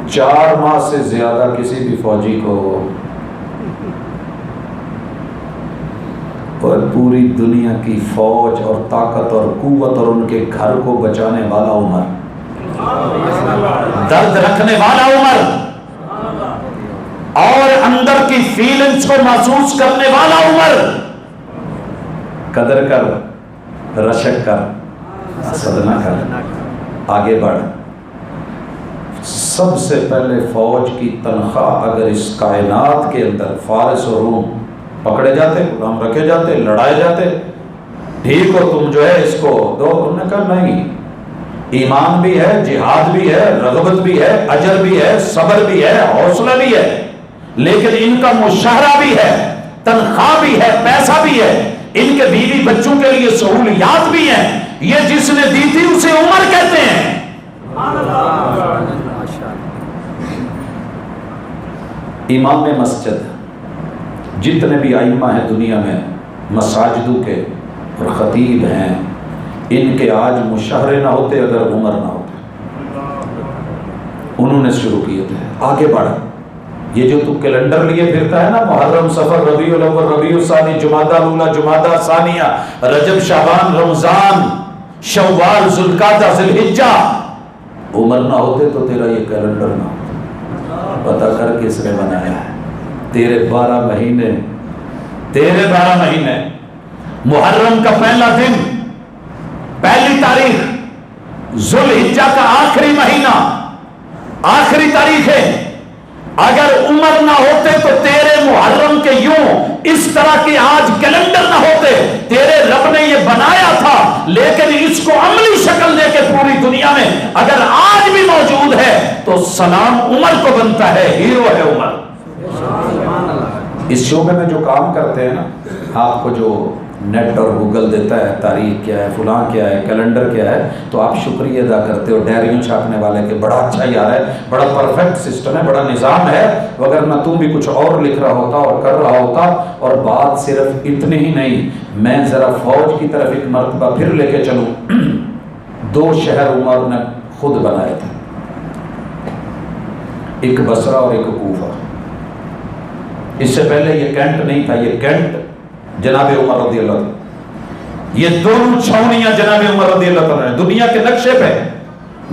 4 ماہ سے زیادہ کسی بھی فوجی کو اور پوری دنیا کی فوج اور طاقت اور قوت اور ان کے گھر کو بچانے والا عمر، درد رکھنے والا عمر، اور اندر کی فیلنگز کو محسوس کرنے والا عمر، قدر کر، رشک کر، حسد نہ کر، آگے بڑھ۔ سب سے پہلے فوج کی تنخواہ اگر اس کائنات کے اندر فارس اور روم پکڑے جاتے، غلام رکھے جاتے، لڑائے جاتے، ٹھیک ہو تم جو ہے اس کو دو، انہوں نے کہا نہیں، ایمان بھی ہے، جہاد بھی ہے، رغبت بھی ہے، اجر بھی ہے، صبر بھی ہے، حوصلہ بھی ہے، لیکن ان کا مشاہرہ بھی ہے، تنخواہ بھی ہے، پیسہ بھی ہے، ان کے بیوی بچوں کے لیے سہولیات بھی ہیں، یہ جس نے دی تھی اسے عمر کہتے ہیں۔ امام مسجد، جتنے بھی ائمہ ہیں دنیا میں مساجدوں کے اور خطیب ہیں، ان کے آج مشاہرے نہ ہوتے اگر عمر نہ ہوتے۔ انہوں نے شروع کیے تھے، آگے بڑھ۔ یہ جو تو کیلنڈر لیے پھرتا ہے نا، محرم، صفر، ربیع الاول، ربیع الثانی، جمادی الاولیٰ، جمادی الثانیہ، رجب، شعبان، رمضان، شوال، ذوالقعدہ، ذوالحجہ، عمر نہ ہوتے تو تیرا یہ کیلنڈر نہ ہوتا۔ پتہ کر کس نے بنایا ہے؟ تیرے 12 مہینے، تیرے 12 مہینے، محرم کا پہلا دن، پہلی تاریخ، ذوالحجہ کا آخری مہینہ، آخری تاریخ ہے۔ اگر عمر نہ ہوتے تو تیرے محرم کے یوں اس طرح کے آج کیلنڈر نہ ہوتے۔ تیرے رب نے یہ بنایا تھا، لیکن اس کو عملی شکل دے کے پوری دنیا میں اگر آج بھی موجود ہے تو سلام عمر کو بنتا ہے، ہیرو ہے عمر۔ اس شعبے میں جو کام کرتے ہیں نا، آپ کو جو نیٹ اور گوگل دیتا ہے تاریخ کیا ہے، فلاں کیا ہے، کیلنڈر کیا ہے، تو آپ شکریہ ادا کرتے ہو ڈائریوں چھاپنے والے کے، بڑا اچھا یار ہے، بڑا پرفیکٹ سسٹم ہے، بڑا نظام ہے، وگرنہ تم بھی کچھ اور لکھ رہا ہوتا اور کر رہا ہوتا۔ اور بات صرف اتنی ہی نہیں، میں ذرا فوج کی طرف ایک مرتبہ پھر لے کے چلوں۔ 2 شہر عمر نے خود بنائے تھے، ایک بصرہ اور ایک کوفہ۔ اس سے پہلے یہ کینٹ نہیں تھا، یہ کینٹ جناب عمر رضی اللہ عنہ، یہ دونوں چھاؤنیاں جناب عمر رضی اللہ عنہ نے دنیا کے نقشے پہ،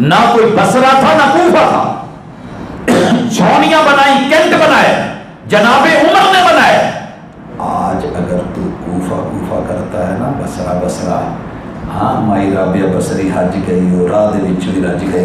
نہ کوئی بصرہ تھا نہ کوفہ تھا، چھاؤنیاں بنائی، کینٹ بنائے، جناب عمر نے بنائے۔ آج اگر تو کوفہ کرتا ہے نا، بصرہ، ہاں مائرہ ਰਾਬਿਆ ਬਸਰੀ ਹੱਜ ਗਈ, ਉਹ ਰਾਹ ਦੇ ਵਿੱਚ ਵੀ ਰੱਜ ਗਈ,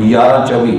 11-24,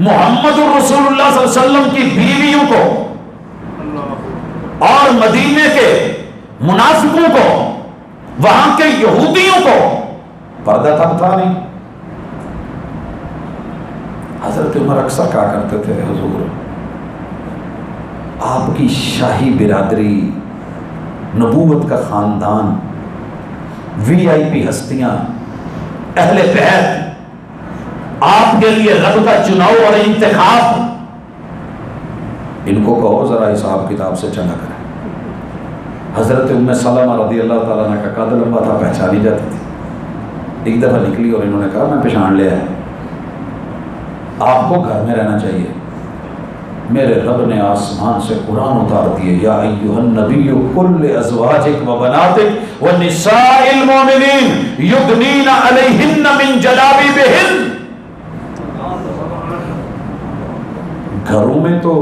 محمد رسول اللہ صلی اللہ علیہ وسلم کی بیویوں کو اور مدینے کے منافقوں کو، وہاں کے یہودیوں کو پردہ تھا نہیں۔ حضرت عمر اکثر کہا کرتے تھے حضور آپ کی شاہی برادری، نبوت کا خاندان، VIP ہستیاں، اہل بیت، آپ کے لیے رب کا چناؤ اور انتخاب، ان کو کہو ذرا حساب کتاب سے چلا کریں۔ حضرت ام سلمہ رضی اللہ تعالیٰ عنہ کا قد لمبا تھا، پہچانی جاتی تھی۔ ایک دفعہ نکلی اور انہوں نے کہا میں پہچان لیا ہے، آپ کو گھر میں رہنا چاہیے۔ میرے رب نے آسمان سے قرآن اتار دیے، یا ایھا النبی قل لازواجک وبناتک ونساء المؤمنین یدنین علیہن من جلابیبہن۔ گھروں میں تو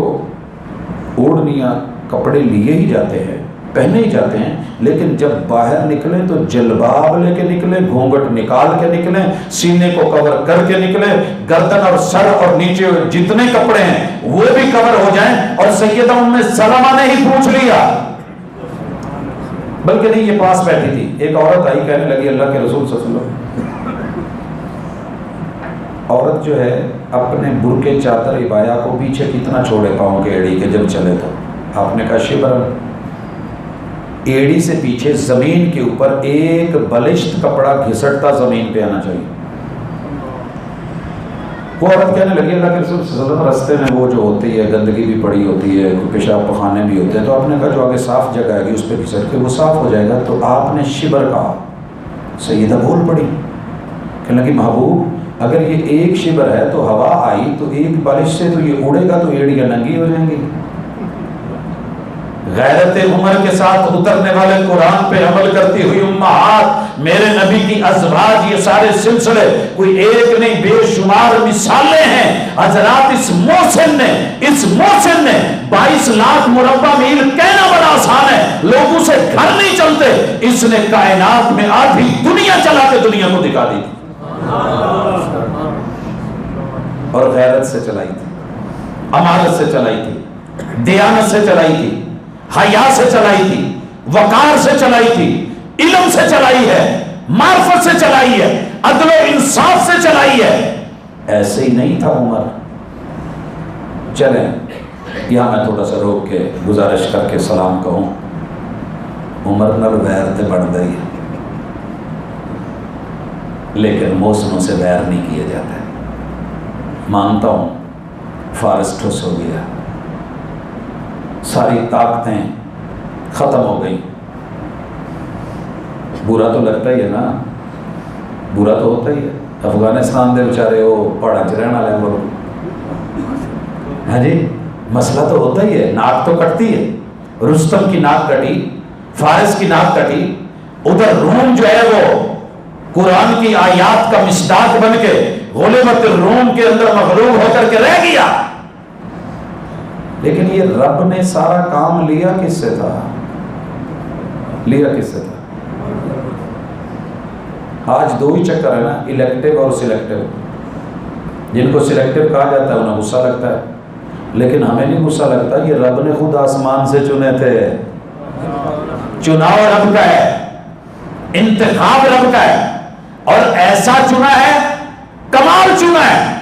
اوڑھنیاں کپڑے لیے ہی جاتے ہیں، پہنے ہی جاتے ہیں، لیکن جب باہر نکلیں تو جلباب لے کے نکلیں، گھونگھٹ نکال کے نکلیں، سینے کو کور کر کے نکلیں، گردن اور سر اور نیچے جتنے کپڑے ہیں وہ بھی کور ہو جائیں۔ اور سیدہ ام سلمہ نے ہی پوچھ لیا، بلکہ نہیں یہ پاس بیٹھی تھی، ایک عورت آئی کہنے لگی اللہ کے رسول صلی اللہ علیہ وسلم، عورت جو ہے اپنے برقع چادر عبایا کو پیچھے کتنا چھوڑے پاؤں کے ایڑی کے جب چلے تو؟ آپ نے کہا شبرن، ایڑی سے پیچھے زمین کے اوپر ایک بلشت کپڑا گھسٹتا زمین پہ آنا چاہیے۔ وہ عورت کہنے لگی اللہ کے رسول صلی اللہ علیہ وسلم رستے میں وہ جو ہوتی ہے گندگی بھی پڑی ہوتی ہے، پیشاب پخانے بھی ہوتے ہیں، تو آپ نے کہا جو آگے صاف جگہ ہے گی اس پہ گھسٹ کے وہ صاف ہو جائے گا۔ تو آپ نے شبر کہا، سیدہ بول پڑی، کہنے لگی محبوب اگر یہ ایک شبر ہے تو ہوا آئی تو ایک بارش سے تو یہ اڑے گا تو ایڑیاں ننگی ہو جائیں گی۔ غیرت عمر کے ساتھ اترنے والے قرآن پہ عمل کرتی ہوئی امہات، میرے نبی کی ازواج، یہ سارے سلسلے کوئی ایک نہیں بے شمار مثالیں ہیں۔ حضرات اس محسن نے 22 لاکھ مربع میل کہنا بڑا آسان ہے، لوگوں سے گھر نہیں چلتے، اس نے کائنات میں آدھی دنیا چلا کے دنیا کو دکھا دی تھی، اور غیرت سے چلائی تھی، امانت سے چلائی تھی، دیانت سے چلائی تھی، حیا سے چلائی تھی، وقار سے چلائی تھی، علم سے چلائی ہے، معرفت سے چلائی ہے، عدل و انصاف سے چلائی ہے۔ ایسے ہی نہیں تھا عمر۔ چلیں یہاں میں تھوڑا سا روک کے گزارش کر کے سلام کہوں، عمر نال ویر تے بڑھ گئی ہے، لیکن موسموں سے ویر نہیں کیے جاتے۔ مانتا ہوں فارس ٹھوس ہو گیا، ساری طاقتیں ختم ہو گئی، برا تو لگتا ہی ہے نا، برا تو ہوتا ہی ہے۔ افغانستان دے بیچارے وہ پہاڑاں چ رہن والے لوگ، ہاں جی مسئلہ تو ہوتا ہی ہے، ناک تو کٹتی ہے، رستم کی ناک کٹی، فارس کی ناک کٹی، ادھر روم جو ہے وہ قرآن کی آیات کا مصداق بن کے غلبت الروم کے اندر مغلوب ہو کر کے رہ گیا۔ لیکن یہ رب نے سارا کام لیا کس سے تھا؟ لیا کس سے تھا؟ آج دو ہی چکر ہے نا، الیکٹیو اور سلیکٹیو۔ جن کو سلیکٹیو کہا جاتا ہے انہیں غصہ لگتا ہے، لیکن ہمیں نہیں غصہ لگتا، یہ رب نے خود آسمان سے چنے تھے۔ چناؤ رب کا ہے، انتخاب رب کا ہے، اور ایسا چنا ہے، کمال چنا ہے۔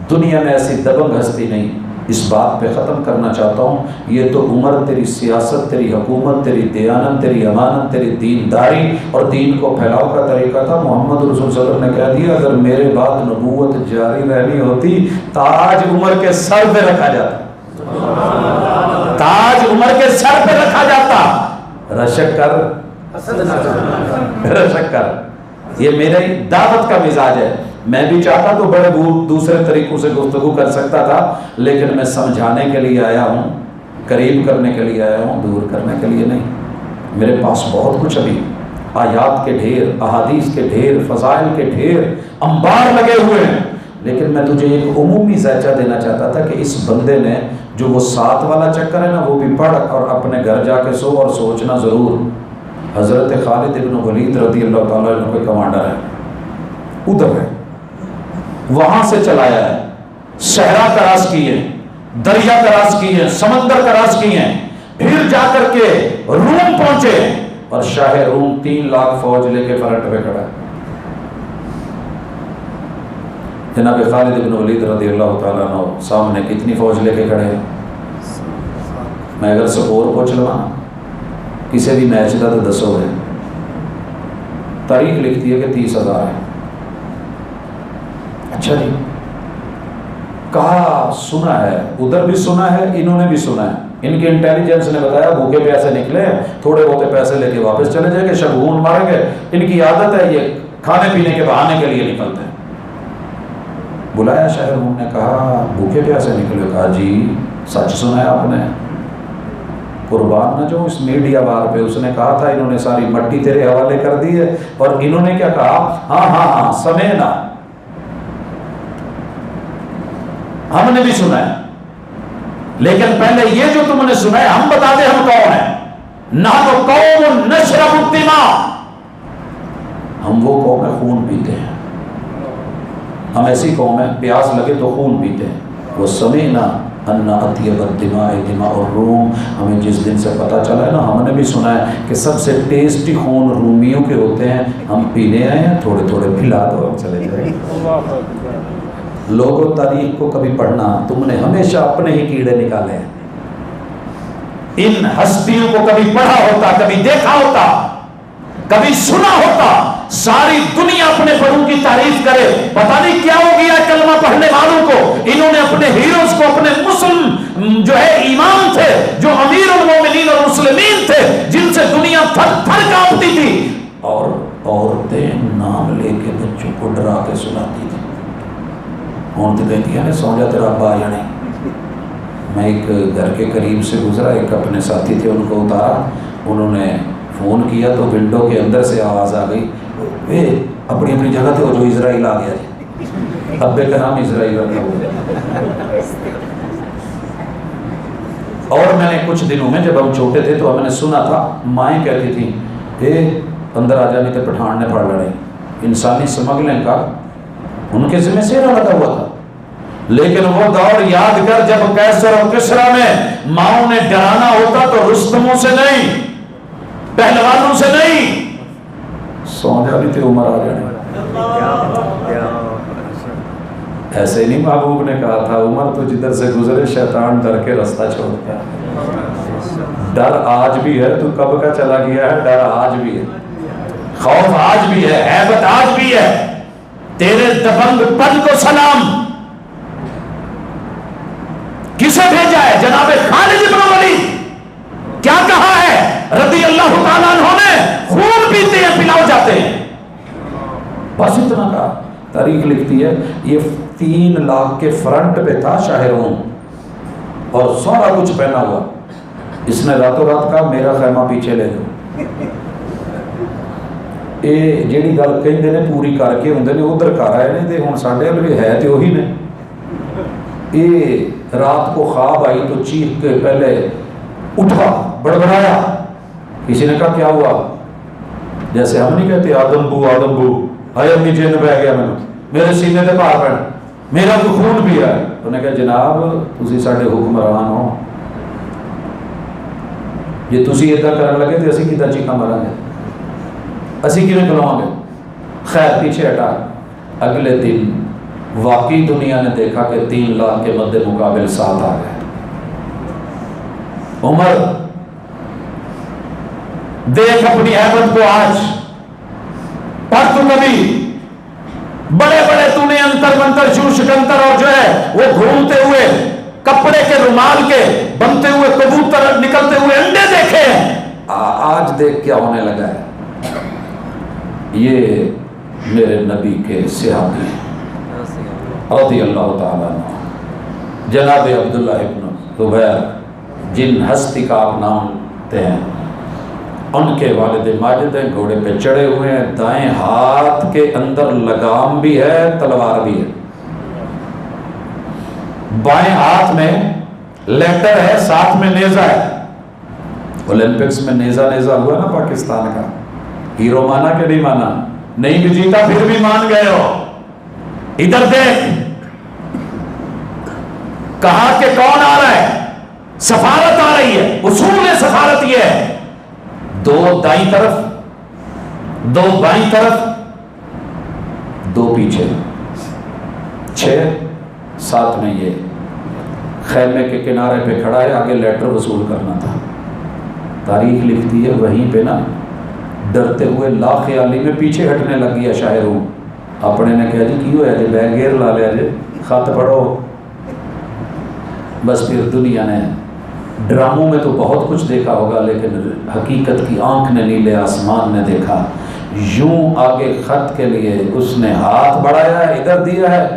دنیا میں ایسی دبنگ ہستی نہیں۔ اس بات پہ ختم کرنا چاہتا ہوں، یہ تو عمر تیری سیاست، تیری حکومت، تیری دیانت، تیری امانت، تیری دینداری اور دین کو پھیلاؤ کا طریقہ تھا۔ محمد رسول صلی اللہ علیہ وسلم نے کہہ دیا اگر میرے بعد نبوت جاری رہنی ہوتی تاج عمر کے سر پہ رکھا جاتا، تاج عمر کے سر پہ رکھا جاتا۔ رشک کر، رشک کر، یہ میرے دعوت کا مزاج ہے۔ میں بھی چاہتا تو بڑے دوسرے طریقوں سے گفتگو کر سکتا تھا، لیکن میں سمجھانے کے لیے آیا ہوں، قریب کرنے کے لیے آیا ہوں، دور کرنے کے لیے نہیں۔ میرے پاس بہت کچھ ابھی آیات کے ڈھیر، احادیث کے ڈھیر، فضائل کے ڈھیر، انبار لگے ہوئے ہیں، لیکن میں تجھے ایک عمومی ذائقہ دینا چاہتا تھا کہ اس بندے نے جو وہ 7 والا چکر ہے نا وہ بھی پڑھ اور اپنے گھر جا کے سو اور سوچنا ضرور۔ حضرت خالد ابن ولید رضی اللہ تعالیٰ عنہ کوئی کمانڈر ہے، ادھر ہے، وہاں سے چلایا ہے، صحرا کراس کی ہے، دریا کراس کی ہے، سمندر کراس کی ہیں، پھر جا کر کے روم پہنچے اور شاہ روم 3 لاکھ فوج لے کے فرنٹ پہ کھڑا ہے۔ جناب خالد بن ولید رضی اللہ تعالیٰ عنہ سامنے کتنی فوج لے کے کھڑے ہیں؟ میں اگر سکور پوچھ لوں کسی بھی میچ کا تو دسو ہے، تاریخ لکھتی ہے کہ 30,000 ہے۔ اچھا جی، کہا سنا ہے، ادھر بھی سنا ہے، انہوں نے بھی سنا ہے، ان کے انٹیلیجنس نے بتایا بھوکے پیسے نکلے، تھوڑے بہت پیسے لے کے واپس چلے جائیں گے، شگون ماریں گے، ان کی عادت ہے یہ کھانے پینے کے بہانے کے لیے نکلتے ہیں۔ بلایا شاہ روم نے، کہا بھوکے پیسے نکلے؟ کہا جی سچ سنا ہے آپ نے؟ قربان نہ جو اس میڈیا بار پہ اس نے کہا تھا انہوں نے ساری مٹی تیرے حوالے کر دی ہے، اور انہوں نے کیا کہا؟ ہاں ہاں ہاں سمینا، ہم نے بھی سنا ہے، لیکن پہلے یہ جو تم نے سنا ہے ہم بتا دیں ہم کون ہیں۔ نحن قوم نشرب الدماء، ہم وہ قوم ہے خون پیتے ہیں، ہم ایسی قوم ہے پیاس لگے تو خون پیتے ہیں۔ وہ سمینا ان اطیب الدماء دماء الروم، ہمیں جس دن سے پتہ چلا ہے نا، ہم نے بھی سنا ہے کہ سب سے ٹیسٹی خون رومیوں کے ہوتے ہیں، ہم پینے آئے ہیں، تھوڑے تھوڑے پھلا دو ہم چلے جائیں۔ لوگوں تاریخ کو کبھی پڑھنا، تم نے ہمیشہ اپنے ہی کیڑے نکالے ہیں۔ ان ہستیوں کو کبھی پڑھا ہوتا، کبھی دیکھا ہوتا، کبھی سنا ہوتا، ساری دنیا اپنے بڑوں کی تعریف کرے، پتہ نہیں کیا ہو گیا کلمہ پڑھنے والوں کو۔ انہوں نے اپنے ہیروز کو، اپنے مسلم جو ہے امام تھے، جو امیر المومنین اور مسلمین تھے، جن سے دنیا تھر تھر کانپتی تھی، اور عورتیں نام لے کے بچوں کو ڈرا کے سناتی تھی۔ ہوں تو کہتی ہے نا سو جا تیرا ابا آیا نہیں۔ میں ایک گھر کے قریب سے گزرا، ایک اپنے ساتھی تھے، ان کو اتارا، انہوں نے فون کیا تو ونڈو کے اندر سے آواز آ گئی، اے اپنی اپنی جگہ تھے، وہ جو اسرائیل آ گیا جی، ابے کا نام اسرائیل رکھا ہوا۔ اور میں نے کچھ دنوں میں جب ہم چھوٹے تھے تو ہم نے سنا تھا، مائیں کہتی تھیں اے اندر آ جانے کے پٹھان نے پڑ لڑے۔ انسانی سمگلنگ کا ان کے ذمہ سے لگا ہوا تھا، لیکن وہ دور یاد کر جب قیصر اور کسریٰ میں ماؤں نے ڈرانا ہوتا تو رستموں سے نہیں، پہلوانوں سے نہیں، سو جا بھی تھے عمر آ جانے۔ ایسے نہیں محبوب نے کہا تھا، عمر تو جدھر سے گزرے شیطان ڈر کے رستہ چھوڑتا ہے۔ ڈر آج بھی ہے، تو کب کا چلا گیا ہے، ڈر آج بھی ہے، خوف آج بھی ہے، ہیبت آج بھی ہے۔ تیرے دبنگ پن کو سلام، کسے بھیجا ہے؟ جناب خالد بن ولید۔ کیا کہا ہے رضی اللہ تعالیٰ عنہ نے؟ خون پیتے ہیں، پلاؤ جاتے ہیں، بس اتنا کہا۔ تاریخ لکھتی ہے یہ 3 لاکھ کے فرنٹ پہ تھا شاہ روم، اور سارا کچھ پہنا ہوا۔ اس نے راتوں رات کہا میرا خیمہ پیچھے لے جاؤ، یہ جیڑی گل کہندے نے پوری کر کے ہوندے نے ادھر کر آئے نے، تے ہن ساڈے ول بھی ہے تے وہی نے۔ یہ رات کو خواب آئی تو چیخ کے پہلے اٹھا، بڑبڑایا۔ کسی نے کہا کیا ہوا؟ جیسے ہم نہیں کہتے آدم بو آدم بو، ہائے امی جن بہ گیا مینوں، میرے سینے تے پار پڑ، میرا تو خون پیا ہے۔ انہوں نے کہا جناب تسی ساڈے حکمران ہو، جے تسی ادھر کرن لگے تے اسی کدھر چیخاں ماریں گے، اسی کیویں بلاواں گے؟ خیر پیچھے ہٹا۔ اگلے دن واقعی دنیا نے دیکھا کہ 3 لاکھ کے مد مقابل 7 آ گئے۔ عمر دیکھ اپنی ہیبت کو آج، پر تو کبھی بڑے بڑے تو نے انتر منتر شور شکنتر اور جو ہے وہ گھومتے ہوئے کپڑے کے رومال کے بنتے ہوئے کبوتر نکلتے ہوئے انڈے دیکھے ہیں، آج دیکھ کیا ہونے لگا ہے؟ یہ میرے نبی کے صحابی ہیں رضی اللہ تعالیٰ عنہ، جناب عبداللہ ابن زبیر، جن ہستی کا آپ نام لیتے ہیں، ان کے والد ماجد ہیں، گھوڑے پہ چڑھے ہوئے ہیں، دائیں ہاتھ کے اندر لگام بھی ہے، تلوار بھی ہے، بائیں ہاتھ میں لیٹر ہے، ساتھ میں نیزہ ہے۔ اولمپکس میں نیزہ ہوا نا پاکستان کا، ہیرو مانا کہ نہیں مانا؟ نہیں بھی جیتا پھر بھی مان گئے ہو۔ ادھر دیکھ، کہا کہ کون آ رہا ہے؟ سفارت آ رہی ہے. اصول سفارت یہ ہے 2 دائیں طرف 2 بائیں طرف 2 پیچھے 6 ساتھ میں یہ خیمے کے کنارے پہ کھڑا ہے, آگے لیٹر وصول کرنا تھا. تاریخ لکھتی ہے وہیں پہ نا ڈرتے ہوئے لا خیالی میں پیچھے ہٹنے لگ گیا شاعر ہوں. اپنے نے کہا جی کیوں ہے جی بیگ گیر لا لیا جی خط پڑھو. بس پھر دنیا نے ڈراموں میں تو بہت کچھ دیکھا ہوگا لیکن حقیقت کی آنکھ نے نیلے آسمان نے دیکھا. یوں آگے خط کے لیے اس نے ہاتھ بڑھایا ہے, ادھر دیا ہے,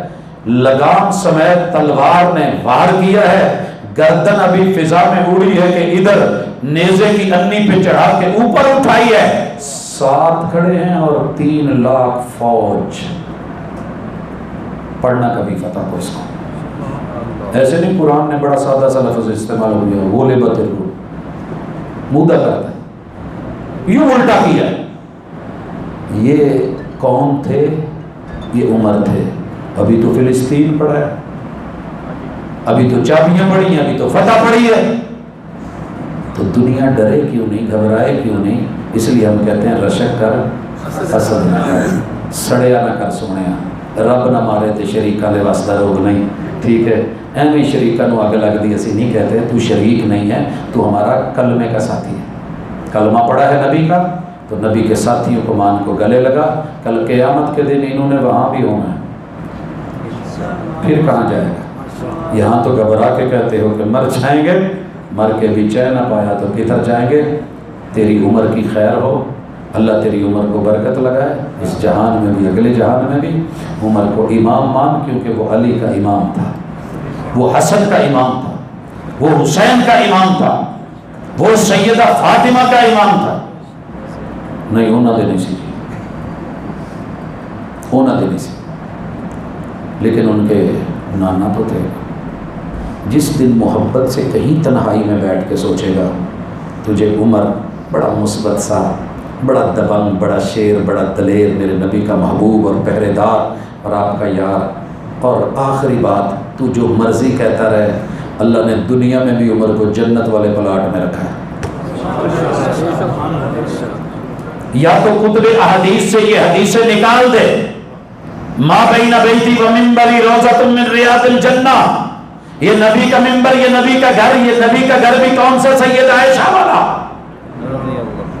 لگام سمیت تلوار نے وار کیا ہے, گردن ابھی فضا میں اڑی ہے کہ ادھر نیزے کی انی پہ چڑھا کے اوپر اٹھائی ہے. ساتھ کھڑے ہیں اور 3 لاکھ فوج. پڑھنا کبھی فتح کو اس کو ایسے نہیں. قرآن نے بڑا سادہ سا لفظ استعمال ہو گیا غلبت الروم, مودہ کرتا ہے, یوں الٹا کیا. یہ کون تھے؟ یہ عمر تھے. ابھی تو فلسطین پڑا ہے, ابھی تو چابیاں پڑی ہیں, ابھی تو فتح پڑی ہے. تو دنیا ڈرے کیوں نہیں, گھبرائے کیوں نہیں؟ اس لیے ہم کہتے ہیں رشک کر حسد نہ کر, سڑیا نہ کر سونیا, رب نہ مارے تے شریکاں دے واسطہ روگ نہیں. ٹھیک ہے, ایویں شریکاں نو آگے لگ دی اسی نہیں کہتے تو شریک نہیں ہے, تو ہمارا کلمے کا ساتھی ہے. کلمہ پڑھا ہے نبی کا تو نبی کے ساتھیوں کو مان کو گلے لگا. کل قیامت کے دن انہوں نے وہاں بھی ہونا ہے, پھر کہاں جائے گا؟ یہاں تو گھبرا کے کہتے ہو کہ مر جائیں گے, مر کے بھی چین نہ پایا تو کدھر جائیں گے؟ تیری عمر کی خیر ہو, اللہ تیری عمر کو برکت لگائے, اس جہان میں بھی اگلے جہان میں بھی. عمر کو امام مان, کیونکہ وہ علی کا امام تھا, وہ حسن کا امام تھا, وہ حسین کا امام تھا, وہ سیدہ فاطمہ کا امام تھا. نہیں ہونا دینی سی, ہونا دینی سی. لیکن ان کے نانا تو تھے. جس دن محبت سے کہیں تنہائی میں بیٹھ کے سوچے گا تجھے عمر بڑا مثبت سا, بڑا دبنگ, بڑا شیر, بڑا دلیر, میرے نبی کا محبوب اور پہرے دار اور آپ کا یار. اور آخری بات, تو جو مرضی کہتا رہے, اللہ نے دنیا میں بھی عمر کو جنت والے پلاٹ میں رکھا ہے. یا تو کتب احادیث سے یہ حدیثیں نکال دے, ما بین بیتی و منبری روضۃ من ریاض الجنہ, یہ نبی کا منبر, یہ نبی کا گھر, یہ نبی کا گھر بھی کون سا؟ سیدہ عائشہ والا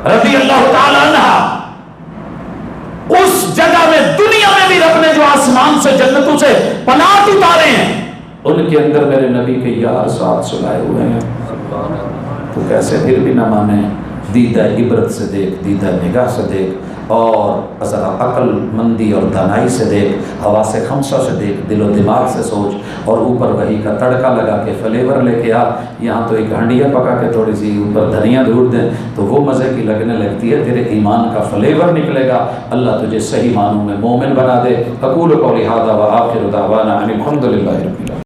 رضی اللہ تعالی عنہ. اس جگہ میں دنیا میں بھی رب نے جو آسمان سے جنتوں سے پلاٹ اتارے ہیں, ان کے اندر میرے نبی کے یار ساتھ سلائے ہوئے ہیں. تو کیسے پھر بھی نہ مانے؟ دیدہ عبرت سے دیکھ, دیدہ نگاہ سے دیکھ, اور ذرا عقل مندی اور دانائی سے دیکھ, حواس خمسہ سے دیکھ, دل و دماغ سے سوچ, اور اوپر وہی کا تڑکا لگا کے فلیور لے کے آ. یہاں تو ایک ہنڈیا پکا کے تھوڑی سی اوپر دھنیا دھوڑ دیں تو وہ مزے کی لگنے لگتی ہے, تیرے ایمان کا فلیور نکلے گا. اللہ تجھے صحیح معنوں میں مومن بنا دے. اقول قولی ھذا وآخر دعوانا ان الحمد للہ رب العالمین.